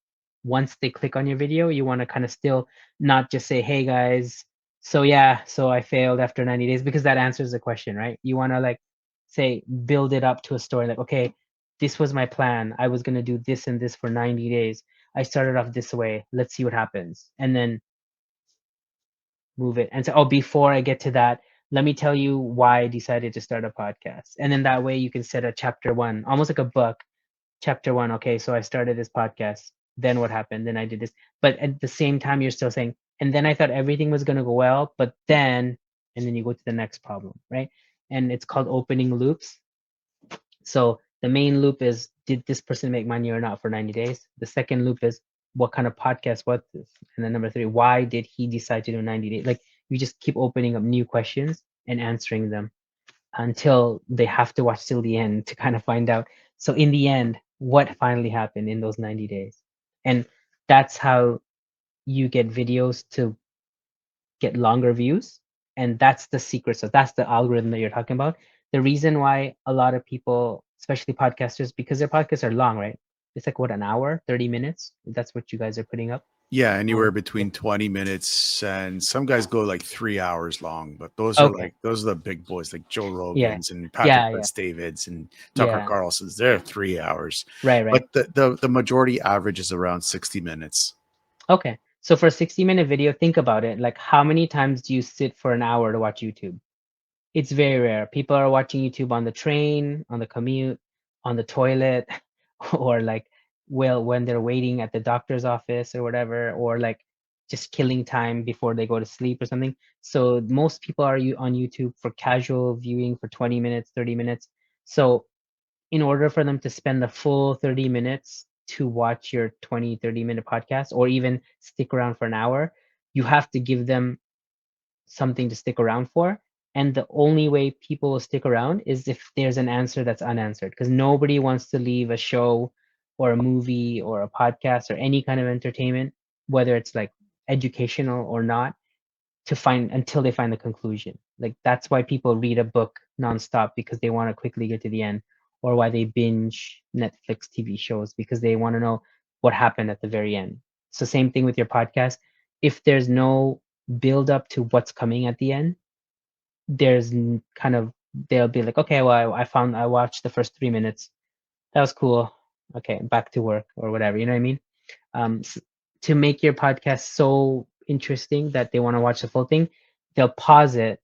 once they click on your video, you want to kind of still not just say, hey guys, so yeah, so I failed after 90 days, because that answers the question, right? You want to like say, build it up to a story, like, okay, this was my plan. I was going to do this and this for 90 days. I started off this way. Let's see what happens. And then move it. And so, oh, before I get to that, let me tell you why I decided to start a podcast. And then that way you can set a chapter one, almost like a book. Chapter one, okay, so I started this podcast. Then what happened? Then I did this. But at the same time, you're still saying, and then I thought everything was going to go well, but then, and then you go to the next problem, right? And it's called opening loops. So the main loop is, did this person make money or not for 90 days? The second loop is, what kind of podcast was this? And then number three, why did he decide to do 90 days? Like, you just keep opening up new questions and answering them until they have to watch till the end to kind of find out. So in the end, what finally happened in those 90 days? And that's how you get videos to get longer views. And that's the secret. So that's the algorithm that you're talking about. The reason why a lot of people, especially podcasters, because their podcasts are long, right? It's like what, an hour, 30 minutes? That's what you guys are putting up Yeah, on. anywhere Yeah. between 20 minutes and some guys go like 3 hours long, but Okay. those are the big boys like Joe Yeah. Rogans and Patrick Yeah. Yeah. Bet-Davids and Tucker Yeah. Carlson's. They're 3 hours, Right. but Right. the majority average is around 60 minutes. Okay. So for a 60-minute video, think about it. Like, how many times do you sit for an hour to watch YouTube? It's very rare. People are watching YouTube on the train, on the commute, on the toilet, or like, well, when they're waiting at the doctor's office or whatever, or like just killing time before they go to sleep or something. So most people are on YouTube for casual viewing for 20 minutes, 30 minutes. So in order for them to spend the full 30 minutes to watch your 20, 30-minute podcast, or even stick around for an hour, you have to give them something to stick around for. And the only way people will stick around is if there's an answer that's unanswered, because nobody wants to leave a show or a movie or a podcast or any kind of entertainment, whether it's like educational or not, to find until they find the conclusion. Like, that's why people read a book nonstop, because they want to quickly get to the end, or why they binge Netflix TV shows, because they want to know what happened at the very end. So same thing with your podcast. If there's no build up to what's coming at the end, there's kind of, they'll be like, okay, well, I watched the first 3 minutes. That was cool. Okay, back to work or whatever. You know what I mean? To make your podcast so interesting that they want to watch the full thing, they'll pause it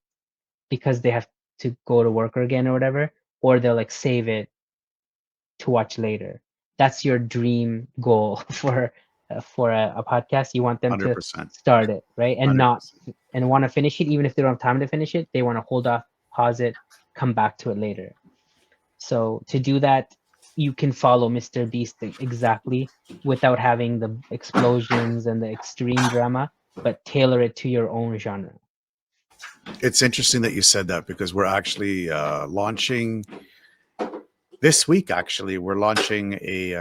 because they have to go to work again or whatever, or they'll like save it to watch later. That's your dream goal for a podcast. You want them to 100%. start it, right, and not 100%. and want to finish it, even if they don't have time to finish it. They want to hold off, pause it, come back to it later. So to do that, you can follow Mr. Beast exactly, without having the explosions and the extreme drama, but tailor it to your own genre. It's interesting that you said that because we're actually launching this week. Actually, we're launching a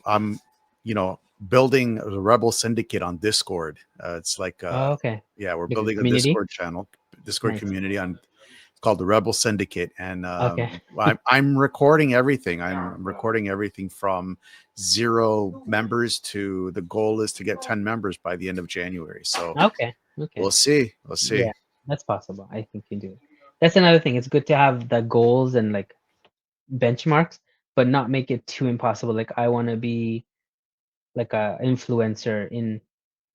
I'm you know building a Rebel Syndicate on Discord. It's like Oh, okay. yeah, we're Like a building a community. Discord channel, Discord Nice. community on. It's called the Rebel Syndicate, and Okay. I'm recording everything. I'm recording everything from 0 members to the goal is to get 10 members by the end of January. So Okay. Okay. we'll see. We'll Yeah, see. that's possible. I think you do it. That's another thing. It's good to have the goals and like benchmarks, but not make it too impossible. Like I want to be like a influencer in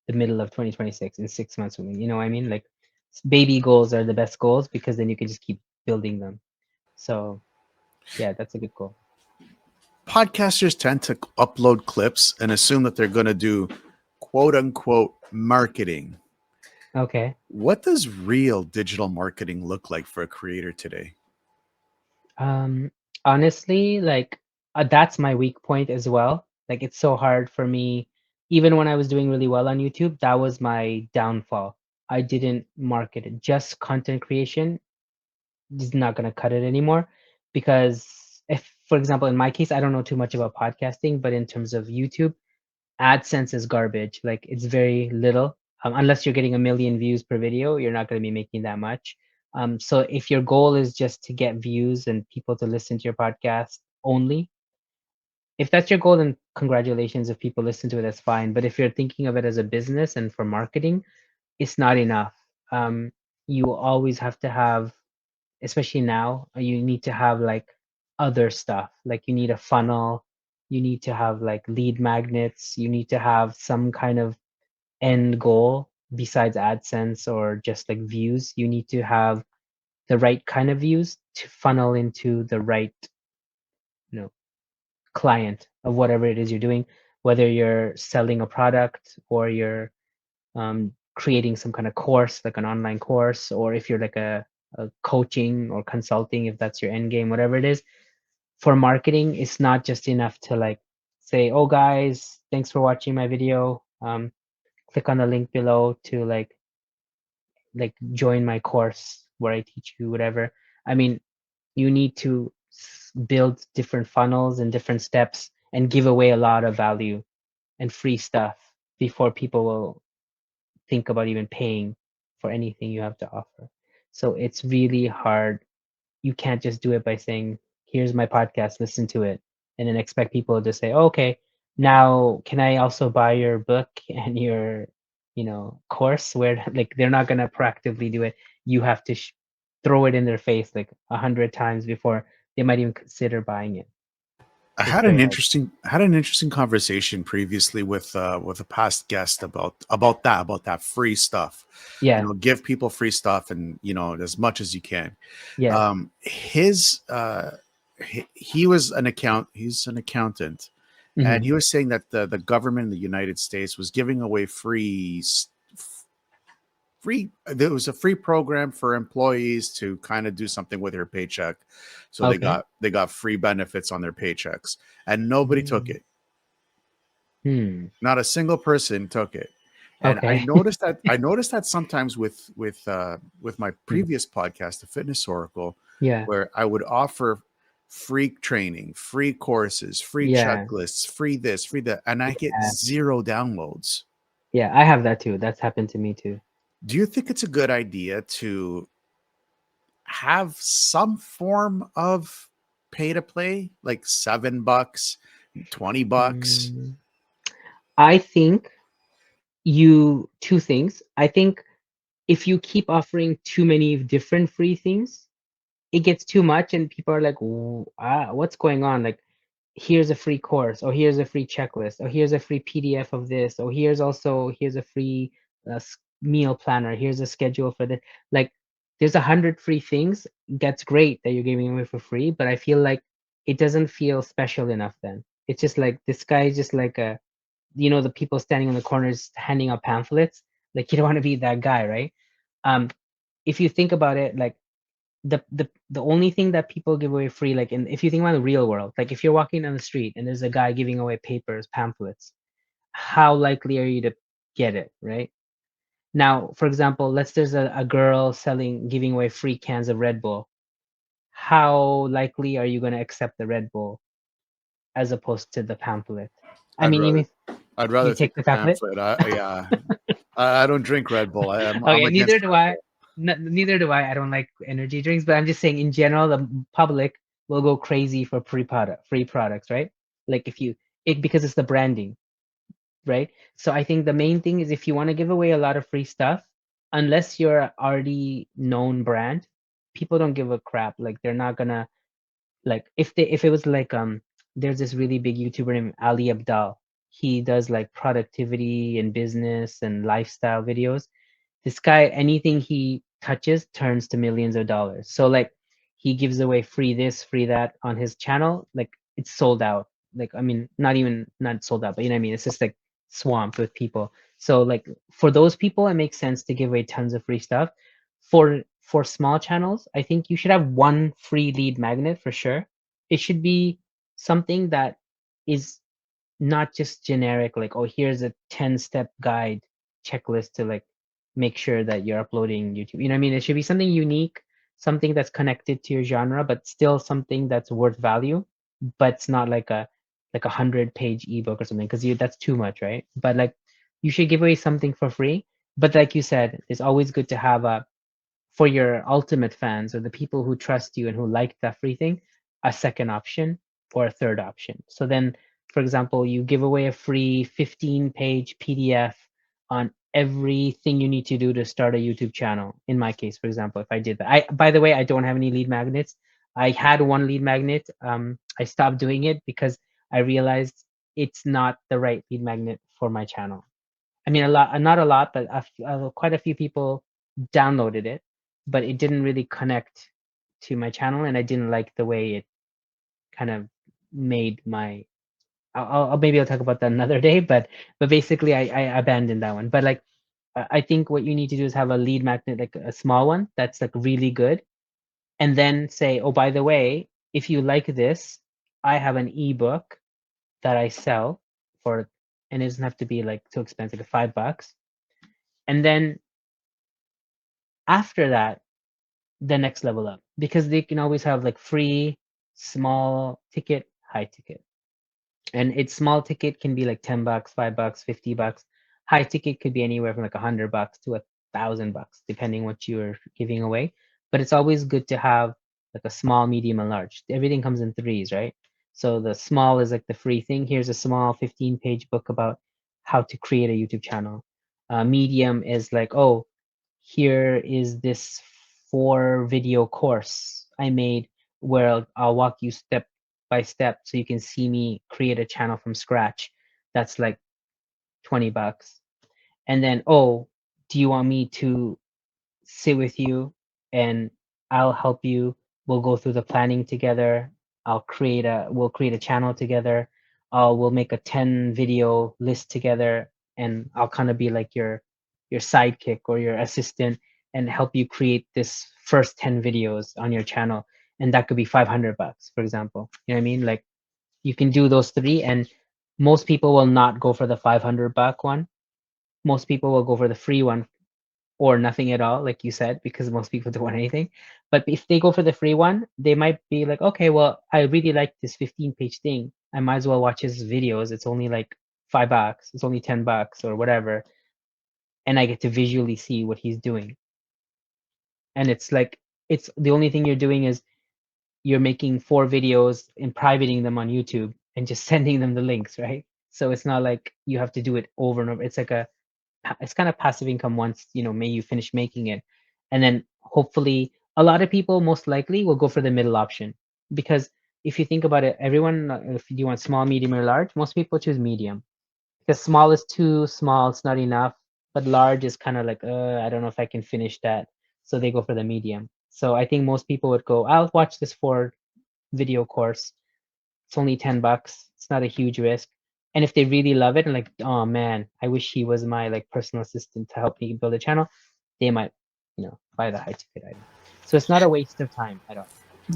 the middle of 2026 in 6 months with me. You know what I mean? Like baby goals are the best goals because then you can just keep building them. So yeah, that's a good goal. Podcasters tend to upload clips and assume that they're going to do quote unquote marketing. Okay. What does real digital marketing look like for a creator today? Um, honestly, like that's my weak point as well. Like it's so hard for me, even when I was doing really well on YouTube, that was my downfall. I didn't market it. Just content creation is not gonna cut it anymore because if, for example, in my case, I don't know too much about podcasting, but in terms of YouTube, AdSense is garbage. Like it's very little. Unless you're getting a million views per video, you're not going to be making that much. So if your goal is just to get views and people to listen to your podcast only, if that's your goal, then congratulations. If people listen to it, that's fine. But if you're thinking of it as a business and for marketing, it's not enough. Um, you always have to have, especially now, you need to have like other stuff. Like you need a funnel, you need to have like lead magnets, you need to have some kind of end goal besides AdSense or just like views. You need to have the right kind of views to funnel into the right, you know, client of whatever it is you're doing, whether you're selling a product or you're creating some kind of course, like an online course, or if you're like a coaching or consulting, if that's your end game, whatever it is. For marketing, it's not just enough to like say, oh guys, thanks for watching my video. Click on the link below to like join my course where I teach you whatever. I mean, you need to build different funnels and different steps and give away a lot of value and free stuff before people will think about even paying for anything you have to offer. So it's really hard. You can't just do it by saying, here's my podcast, listen to it, and then expect people to say, oh, okay, now can I also buy your book and your, course where like they're not going to proactively do it. You have to throw it in their face like 100 times before they might even consider buying it. I So it's had very an hard. interesting conversation previously with a past guest about that free stuff. You Yeah. know, give people free stuff and as much as you can. Yeah. His he was an he's an accountant, and Hmm. he was saying that the government in the United States was giving away there was a free program for employees to kind of do something with their paycheck, so Okay. they got free benefits on their paychecks, and nobody took Mm. it. Hmm. Not a single person took it. And Okay. I noticed that sometimes with my Mhm. previous podcast, the Fitness Oracle, Yeah. where I would offer free training, free courses, free Yeah. checklists, free this, free that, and I get Yeah. zero downloads. Yeah. I have that too. That's happened to me too. Do you think it's a good idea to have some form of pay to play, like $7, $20? Mm. I think two things. I think if you keep offering too many different free things, it gets too much and people are like, what's going on? Like, here's a free course, or here's a free checklist, or here's a free PDF of this, or here's a free meal planner, here's a schedule for this. Like, there's 100 free things. That's great that you're giving away for free, but I feel like it doesn't feel special enough then. It's just like this guy is just like the people standing in the corners handing out pamphlets. Like you don't want to be that guy, right? Um, if you think about it, like the only thing that people give away free, like if you think about the real world, like if you're walking down the street and there's a guy giving away papers, pamphlets, how likely are you to get it, right? Now, for example, let's there's a girl giving away free cans of Red Bull. How likely are you going to accept the Red Bull as opposed to the pamphlet? I I'd mean, rather even I'd you rather take take the the pamphlet. pamphlet. Yeah, I don't drink Red Bull. I'm Okay, against neither do Red I. Bull. Neither do I. I don't like energy drinks, but I'm just saying in general, the public will go crazy for free products, right? Like if you it because it's the branding, right? So I think the main thing is if you want to give away a lot of free stuff, unless you're a already known brand, people don't give a crap. Like they're not gonna, like if it was like there's this really big YouTuber named Ali Abdal. He does like productivity and business and lifestyle videos. This guy, anything he touches turns to millions of dollars. So like he gives away free this, free that on his channel. Like it's sold out. Like I mean, not sold out, but you know what I mean. It's just like swamped with people. So like for those people, it makes sense to give away tons of free stuff. For small channels, I think you should have one free lead magnet for sure. It should be something that is not just generic, like, oh, here's a 10-step guide checklist to like make sure that you're uploading YouTube. You know what I mean? It should be something unique, something that's connected to your genre, but still something that's worth value, but it's not like a 100-page ebook or something, because you that's too much, right? But like you should give away something for free. But like you said, it's always good to have a, for your ultimate fans or the people who trust you and who like that free thing, a second option or a third option. So then, for example, you give away a free 15-page PDF on everything you need to do to start a YouTube channel. In my case, for example, if I did that, by the way, I don't have any lead magnets. I had one lead magnet. I stopped doing it because I realized it's not the right lead magnet for my channel. I mean, a lot, not a lot, but quite a few people downloaded it, but it didn't really connect to my channel, and I didn't like the way it kind of made my. Maybe I'll talk about that another day, but basically I abandoned that one. But like I think what you need to do is have a lead magnet, like a small one that's like really good, and then say, oh, by the way, if you like this, I have an ebook that I sell for, and it doesn't have to be like too expensive, like $5. And then after that, the next level up, because they can always have like free, small ticket, high ticket. And it's small ticket can be like $10, $5, $50. High ticket could be anywhere from like $100 to $1,000, depending what you're giving away. But it's always good to have like a small, medium, and large. Everything comes in threes, right? So the small is like the free thing. Here's a small 15-page book about how to create a YouTube channel. Medium is like, oh, here is this 4 video course I made where I'll walk you step by step so you can see me create a channel from scratch. That's like $20. And then, oh, do you want me to sit with you and I'll help you. We'll go through the planning together. We'll create a channel together. We'll make a 10 video list together, and I'll kind of be like your sidekick or your assistant and help you create this first 10 videos on your channel. And that could be $500, for example. You know what I mean? Like you can do those three, and most people will not go for the $500 one. Most people will go for the free one or nothing at all, like you said, because most people don't want anything. But if they go for the free one, they might be like, okay, well, I really like this 15-page thing. I might as well watch his videos. It's only like $5. It's only $10 or whatever. And I get to visually see what he's doing. And it's like, it's the only thing you're doing is you're making 4 videos and privating them on YouTube and just sending them the links, right? So it's not like you have to do it over and over. It's like it's kind of passive income once may you finish making it, and then hopefully a lot of people most likely will go for the middle option, because if you think about it, everyone, if you want small, medium, or large, most people choose medium, because small is too small, it's not enough, but large is kind of like, I don't know if I can finish that, so they go for the medium. So I think most people would go, I'll watch this 4 video course. It's only $10. It's not a huge risk. And if they really love it and like, oh man, I wish he was my like personal assistant to help me build a channel, they might, buy the high ticket item. So it's not a waste of time at all.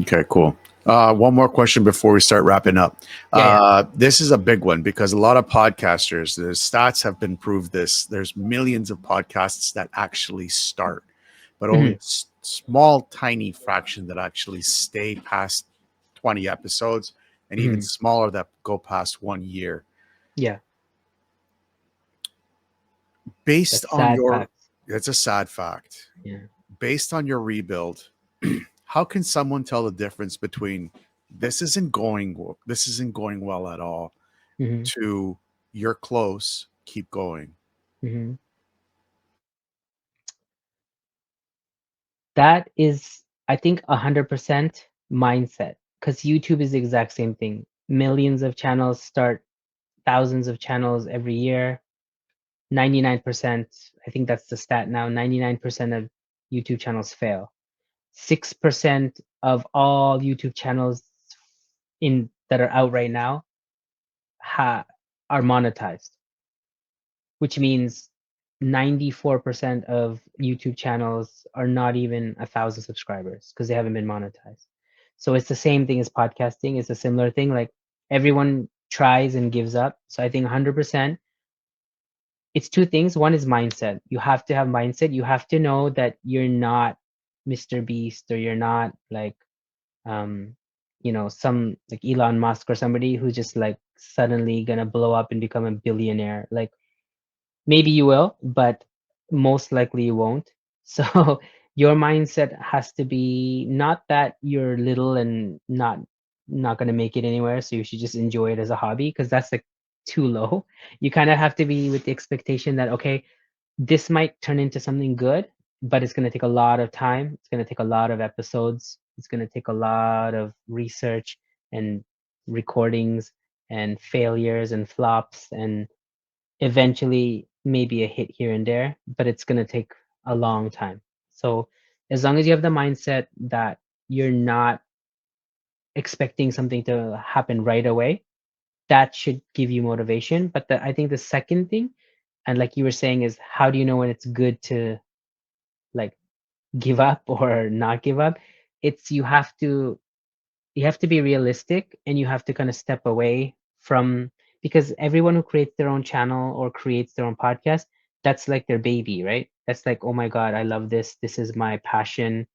Okay, cool. One more question before we start wrapping up. Yeah, This is a big one because a lot of podcasters, the stats have been proved this. There's millions of podcasts that actually start, but yeah. only a small, tiny fraction that actually stay past 20 episodes, and even smaller that go past 1 year. Yeah, Based that's on sad your, facts. it's a sad fact. Yeah. Based on your rebuild, how can someone tell the difference between this isn't going well at all hmm to you're close, keep going? hmm That is I think 100% mindset, because YouTube is the exact same thing. Millions of channels start, thousands of channels every year. 99%, I think that's the stat now, 99% of YouTube channels fail. 6% of all YouTube channels in that are out right now ha are monetized, which means 94% of YouTube channels are not even 1,000 subscribers because they haven't been monetized. So it's the same thing as podcasting. It's a similar thing. Like everyone tries and gives up. So I think 100%, it's two things. One is mindset. You have to have mindset. You have to know that you're not Mr. Beast, or you're not like um some like Elon Musk or somebody who's just like suddenly gonna blow up and become a billionaire. Like maybe you will, but most likely you won't. So your mindset has to be not that you're little and not going to make it anywhere, so you should just enjoy it as a hobby, because that's like too low. You kind of have to be with the expectation that, okay, this might turn into something good, but it's going to take a lot of time. It's going to take a lot of episodes. It's going to take a lot of research and recordings and failures and flops and eventually maybe a hit here and there, but it's going to take a long time. So as long as you have the mindset that you're not expecting something to happen right away, that should give you motivation. But I think the second thing, and like you were saying, is how do you know when it's good to like give up or not give up? It's you have to be realistic, and you have to kind of step away from, because everyone who creates their own channel or creates their own podcast, that's like their baby, right? That's like, oh my god, I love this, this is my passion,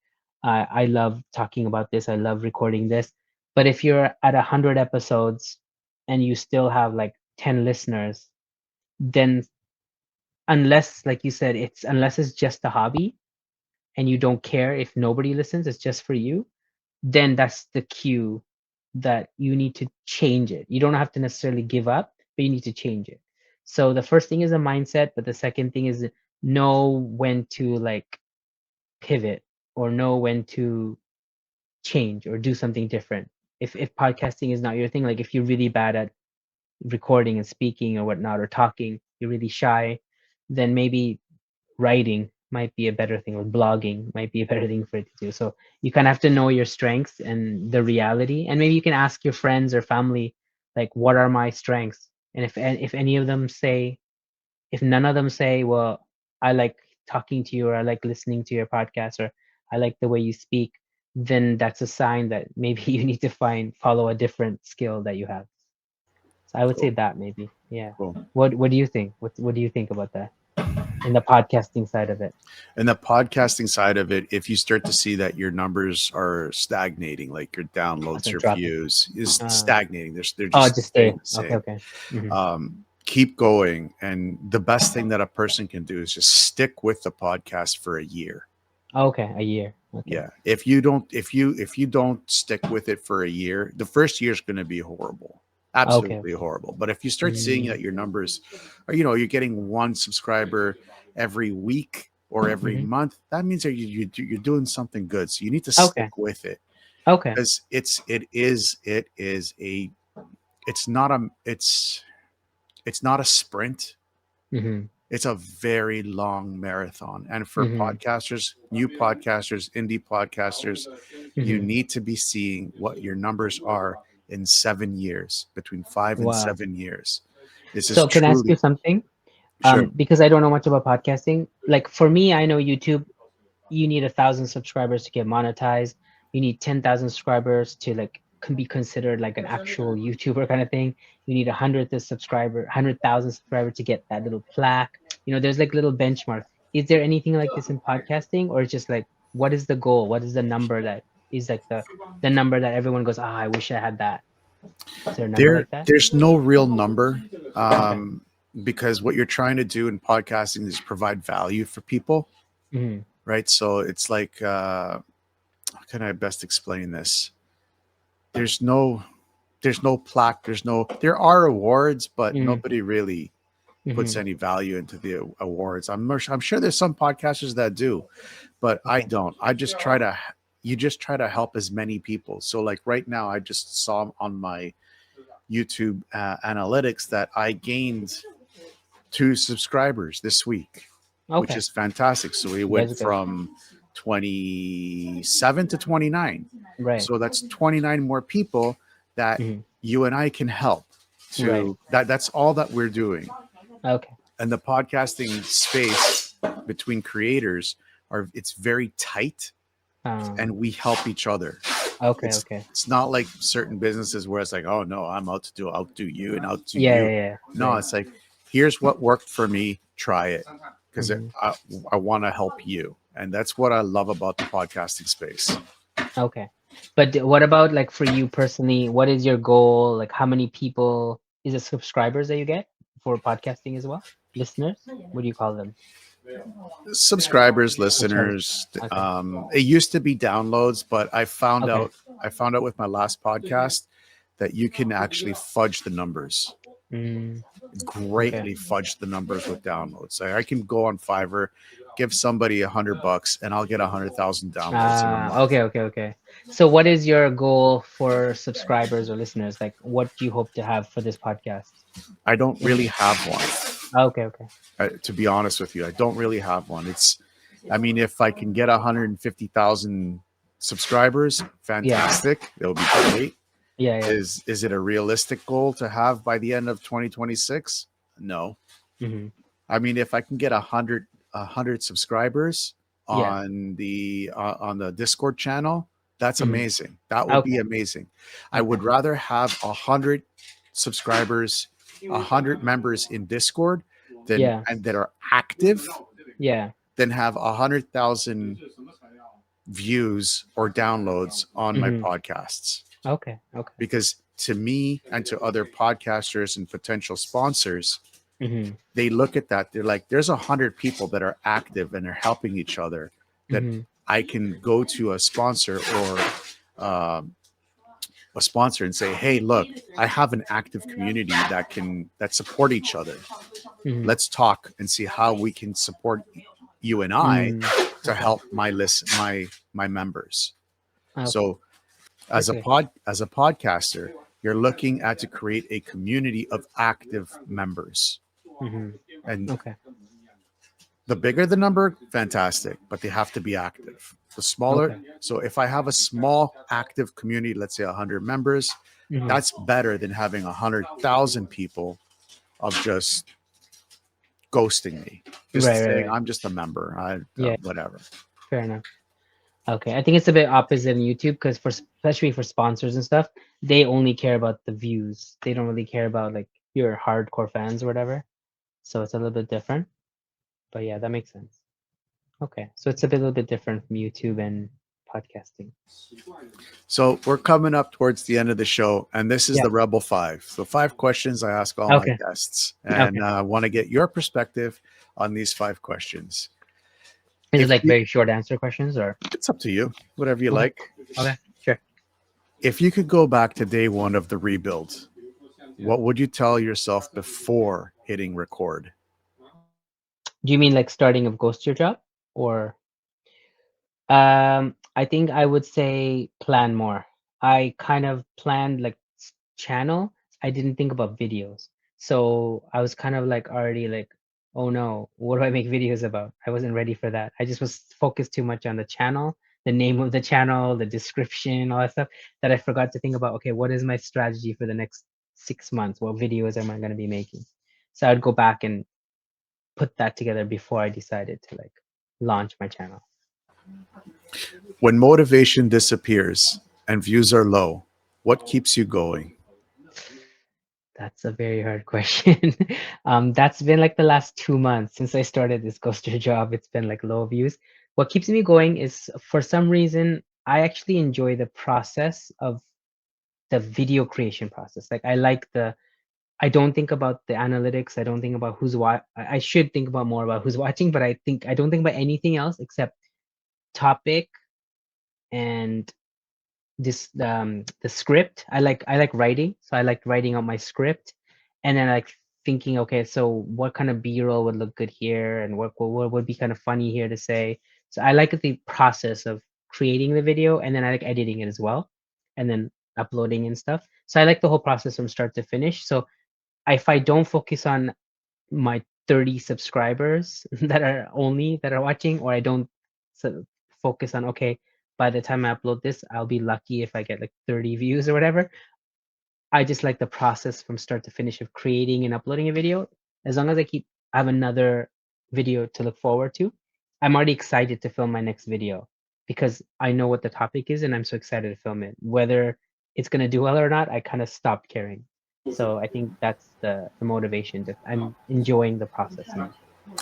I love talking about this, I love recording this. But if you're at 100 episodes and you still have like 10 listeners, then unless, like you said, unless it's just a hobby and you don't care if nobody listens, it's just for you, then that's the cue that you need to change it. You don't have to necessarily give up, but you need to change it. So the first thing is a mindset, but the second thing is know when to like pivot, or know when to change or do something different. If podcasting is not your thing, like if you're really bad at recording and speaking or whatnot, or talking, you're really shy, then maybe writing might be a better thing, or blogging might be a better thing for it to do. So you kind of have to know your strengths and the reality, and maybe you can ask your friends or family, like, what are my strengths? And if any of them say, if none of them say, well, I like talking to you, or I like listening to your podcast, or I like the way you speak, then that's a sign that maybe you need to follow a different skill that you have. So I would say Cool. that maybe, yeah. Cool. What do you think? What do you think about that in the podcasting side of it? And the podcasting side of it, if you start to see that your numbers are stagnating, like your downloads, Also your dropping. views is Uh, stagnating, they're oh, just just staying stay. the Okay, same. okay. Hmm. Keep going, and the best thing that a person can do is just stick with the podcast for a year. Okay, a year. Okay. Yeah, if you don't stick with it for a year, the first year is going to be horrible, Okay, absolutely okay. horrible. But if you start seeing Mm, that your numbers are, you're getting one subscriber every week or every mm-hmm. month, that means that you're doing something good. So you need to Okay, stick with it, okay. because it is a it's not a it's not a sprint. Mm-hmm. It's a very long marathon. And for Mm-hmm. podcasters, new podcasters, indie podcasters, you Mm-hmm. need to be seeing what your numbers are in 7 years, between 5 and Wow. 7 years. This is So can I ask you truly something? sure. Because I don't know much about podcasting. Like for me, I know YouTube, you need 1,000 subscribers to get monetized. You need 10,000 subscribers to like can be considered like an actual YouTuber kind of thing. You need 100,000 subscriber to get that little plaque. There's like little benchmarks. Is there anything like this in podcasting, or just like what is the goal? What is the number that is like the number that everyone goes, I wish I had that. Is there a number like that? There's no real number, Okay. because what you're trying to do in podcasting is provide value for people, Mm-hmm. right? So it's like, how can I best explain this? There's no there's no plaque, there are awards, but nobody really puts Mm-hmm. any value into the awards. I'm sure there's some podcasters that do, but I Okay. don't. I just try to you just try to help as many people. So like right now, I just saw on my YouTube analytics that I gained 2 subscribers this week, which Okay, is fantastic. So we went that's good. from 27 to 29. Right. So that's 29 more people that Hmm. you and I can help Right. to that. That's all that we're doing. Okay. And the podcasting space between creators it's very tight, Um. and we help each other. Okay. It's Okay. it's not like certain businesses where it's like, oh no, I'm outdo you and outdo Yeah. you. Yeah. Yeah. No, Right. it's like, here's what worked for me. Try it, because Hmm. I want to help you, and that's what I love about the podcasting space. Okay. But what about like for you personally? What is your goal? Like, how many people is it subscribers that you get for podcasting as well? Listeners? What do you call them? Subscribers, Subscribers. listeners. Okay. It used to be downloads, but Okay. I found out with my last podcast that you can actually fudge the numbers, Mm, okay. greatly fudge the numbers with downloads. So I can go on Fiverr, give somebody $100, and I'll get 100,000 downloads in a month. Okay. Okay. Okay. So, what is your goal for subscribers or listeners? Like, what do you hope to have for this podcast? I don't In really have one. Okay. Okay. To be honest with you, I don't really have one. I mean, if I can get 150,000 subscribers, Yeah. fantastic. It'll be great. Yeah. Yeah. Is it a realistic goal to have by the end of 2026? No. Hmm. I mean, if I can get a hundred subscribers Yeah. on the Discord channel, that's Hmm. amazing. That would be Okay. amazing. I Okay. would rather have 100 subscribers, 100 members in Discord than Yeah. and that are active, Yeah. than have 100,000 views or downloads on my Hmm. podcasts. Okay. Okay. Because to me and to other podcasters and potential sponsors, Hmm. they look at that, they're like, there's 100 people that are active and are helping each other, that Hmm. I can go to a sponsor or a sponsor and say, hey, look, I have an active community that support each other. Hmm. Let's talk and see how we can support you and I Mm. to Okay. help my members. Okay. So Okay. as a podcaster, you're looking at to create a community of active members. Hmm. And Okay. the bigger the number, fantastic, but they have to be active. The smaller, Okay. so if I have a small active community, let's say 100 members, Hmm. that's better than having 100,000 people of just ghosting me, just Right. Right. saying Right. I'm just a member, Yeah. whatever. Fair enough. Okay. I think it's a bit opposite in YouTube because for especially for sponsors and stuff, they only care about the views. They don't really care about like your hardcore fans or whatever. So it's a little bit different. But yeah, that makes sense. Okay. So it's a little bit different from YouTube and podcasting. So we're coming up towards the end of the show, and this is Yeah. the Rebel Five. So 5 questions I ask all my Okay. guests, and Okay. I want to get your perspective on these 5 questions. Is it If like you, very short answer questions or? it's up to you, whatever you Okay. like. Okay. Sure. If you could go back to day one of the rebuild, what would you tell yourself before hitting record? Do you mean like starting of Ghost Your Job or? I think I would say plan more. I kind of planned like channel. I didn't think about videos. So I was kind of like already like, oh no, what do I make videos about? I wasn't ready for that. I just was focused too much on the channel, the name of the channel, the description, all that stuff, that I forgot to think about, okay, what is my strategy for the next 6 months? What videos am I going to be making? So I'd go back and put that together before I decided to like launch my channel. When motivation disappears and views are low, what keeps you going? That's a very hard question. That's been like the last 2 months since I started this ghoster job. It's been like low views. What keeps me going is for some reason, I actually enjoy the process of the video creation process. Like I don't think about the analytics. I don't think about I should think about more about who's watching, but I don't think about anything else except topic and the script. I like writing, so I like writing out my script, and then like thinking, okay, so what kind of b-roll would look good here, and what would be kind of funny here to say. So I like the process of creating the video, and then I like editing it as well, and then uploading and stuff. So I like the whole process from start to finish. So if I don't focus on my 30 subscribers that are watching, or I don't focus on, okay, by the time I upload this, I'll be lucky if I get like 30 views or whatever. I just like the process from start to finish of creating and uploading a video. As long as I have another video to look forward to, I'm already excited to film my next video because I know what the topic is and I'm so excited to film it. Whether it's gonna do well or not, I kind of stopped caring. So I think that's the motivation. Just I'm enjoying the process more.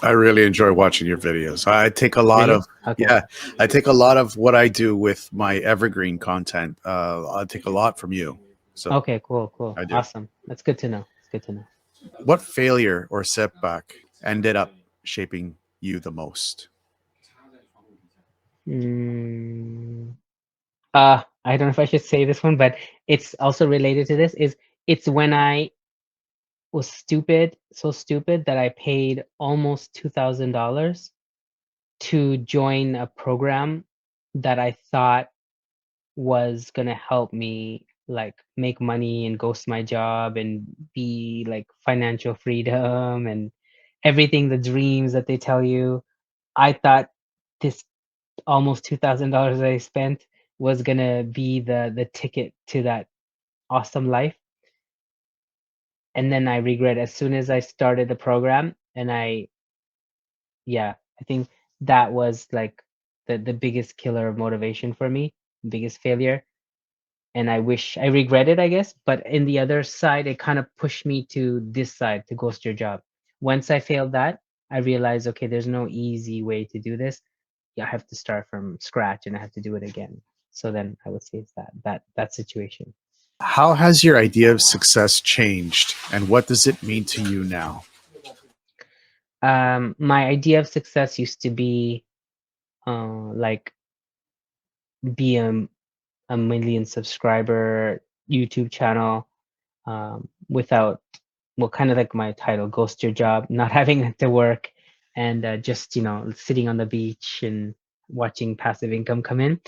I really enjoy watching your videos. I take a lot Really? of, Okay. yeah, I take a lot of what I do with my evergreen content. I take a lot from you. So Okay, cool, cool. I do. Awesome. That's good to know. It's good to know. What failure or setback ended up shaping you the most? Mm, I don't know if I should say this one, but it's also related to this, is it's when I was stupid, so stupid that I paid almost $2,000 to join a program that I thought was gonna help me like make money and ghost my job and be like financial freedom and everything, the dreams that they tell you. I thought this almost $2,000 I spent was gonna be the ticket to that awesome life. And then I regret as soon as I started the program, and yeah, I think that was like the biggest killer of motivation for me, biggest failure. And I wish I regret it, I guess. But in the other side, it kind of pushed me to this side to ghost your job. Once I failed that, I realized, okay, there's no easy way to do this. Yeah, I have to start from scratch and I have to do it again. So then I would say it's that situation. How has your idea of success changed and what does it mean to you now? My idea of success used to be like be a million subscriber YouTube channel, without, well, kind of like my title, ghost your job, not having to work, and just sitting on the beach and watching passive income come in.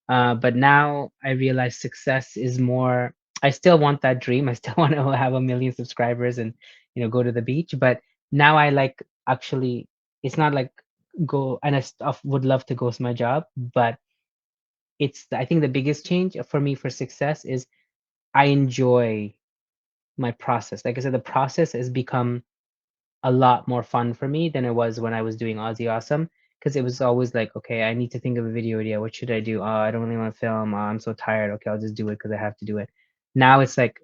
But now I realize success is more. I still want that dream. I still want to have a million subscribers and go to the beach. But now I like, actually, it's not like go, and would love to ghost my job, but it's, I think the biggest change for me for success is I enjoy my process. Like I said, the process has become a lot more fun for me than it was when I was doing Aussie Awesome. Because it was always like, okay, I need to think of a video idea. What should I do? Oh, I don't really want to film. Oh, I'm so tired. Okay, I'll just do it because I have to do it. Now it's like,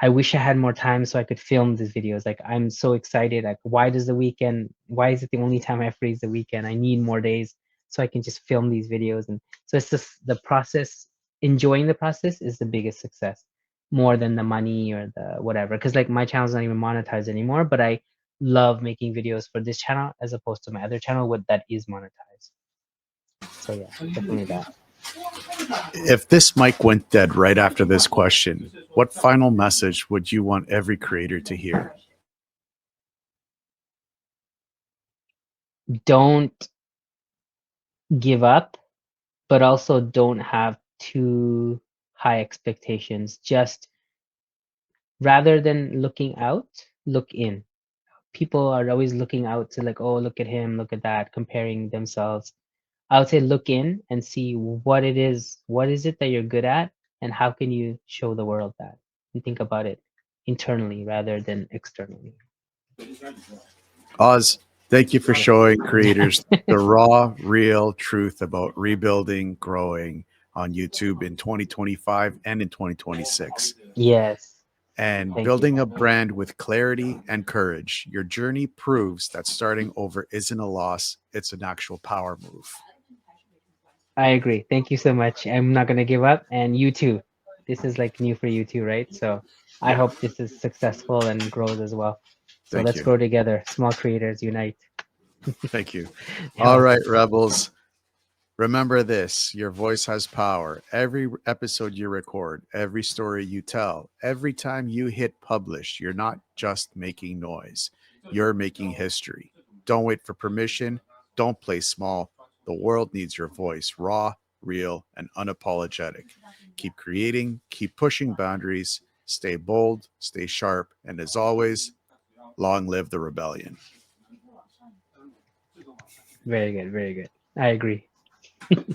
I wish I had more time so I could film these videos. Like I'm so excited. Like why is it the only time I have free is the weekend? I need more days so I can just film these videos. And so it's just the process, enjoying the process is the biggest success, more than the money or the whatever. Because like my channel's not even monetized anymore, but I love making videos for this channel as opposed to my other channel that is monetized. So yeah, definitely that. If this mic went dead right after this question, what final message would you want every creator to hear? Don't give up, but also don't have too high expectations. Just rather than looking out, look in. People are always looking out to like, oh, look at him, look at that, comparing themselves. I would say look in and see what it is. What is it that you're good at, and how can you show the world that? And think about it internally rather than externally. Oz, thank you for Yeah. showing creators the raw, real truth about rebuilding, growing on YouTube in 2025 and in 2026, Yes. and Thank you. building a brand with clarity and courage. Your journey proves that starting over isn't a loss, it's an actual power move. I agree. Thank you so much. I'm not gonna give up, and you too. This is like new for you too, right? So I hope this is successful and grows as well. So Thank let's you. grow together. Small creators unite. Thank you. You're All right, welcome. Rebels. Remember this, your voice has power. Every episode you record, every story you tell, every time you hit publish, you're not just making noise, you're making history. Don't wait for permission. Don't play small. The world needs your voice raw, real, and unapologetic. Keep creating, keep pushing boundaries, stay bold, stay sharp, and as always, long live the rebellion. Very good. Very good. I agree.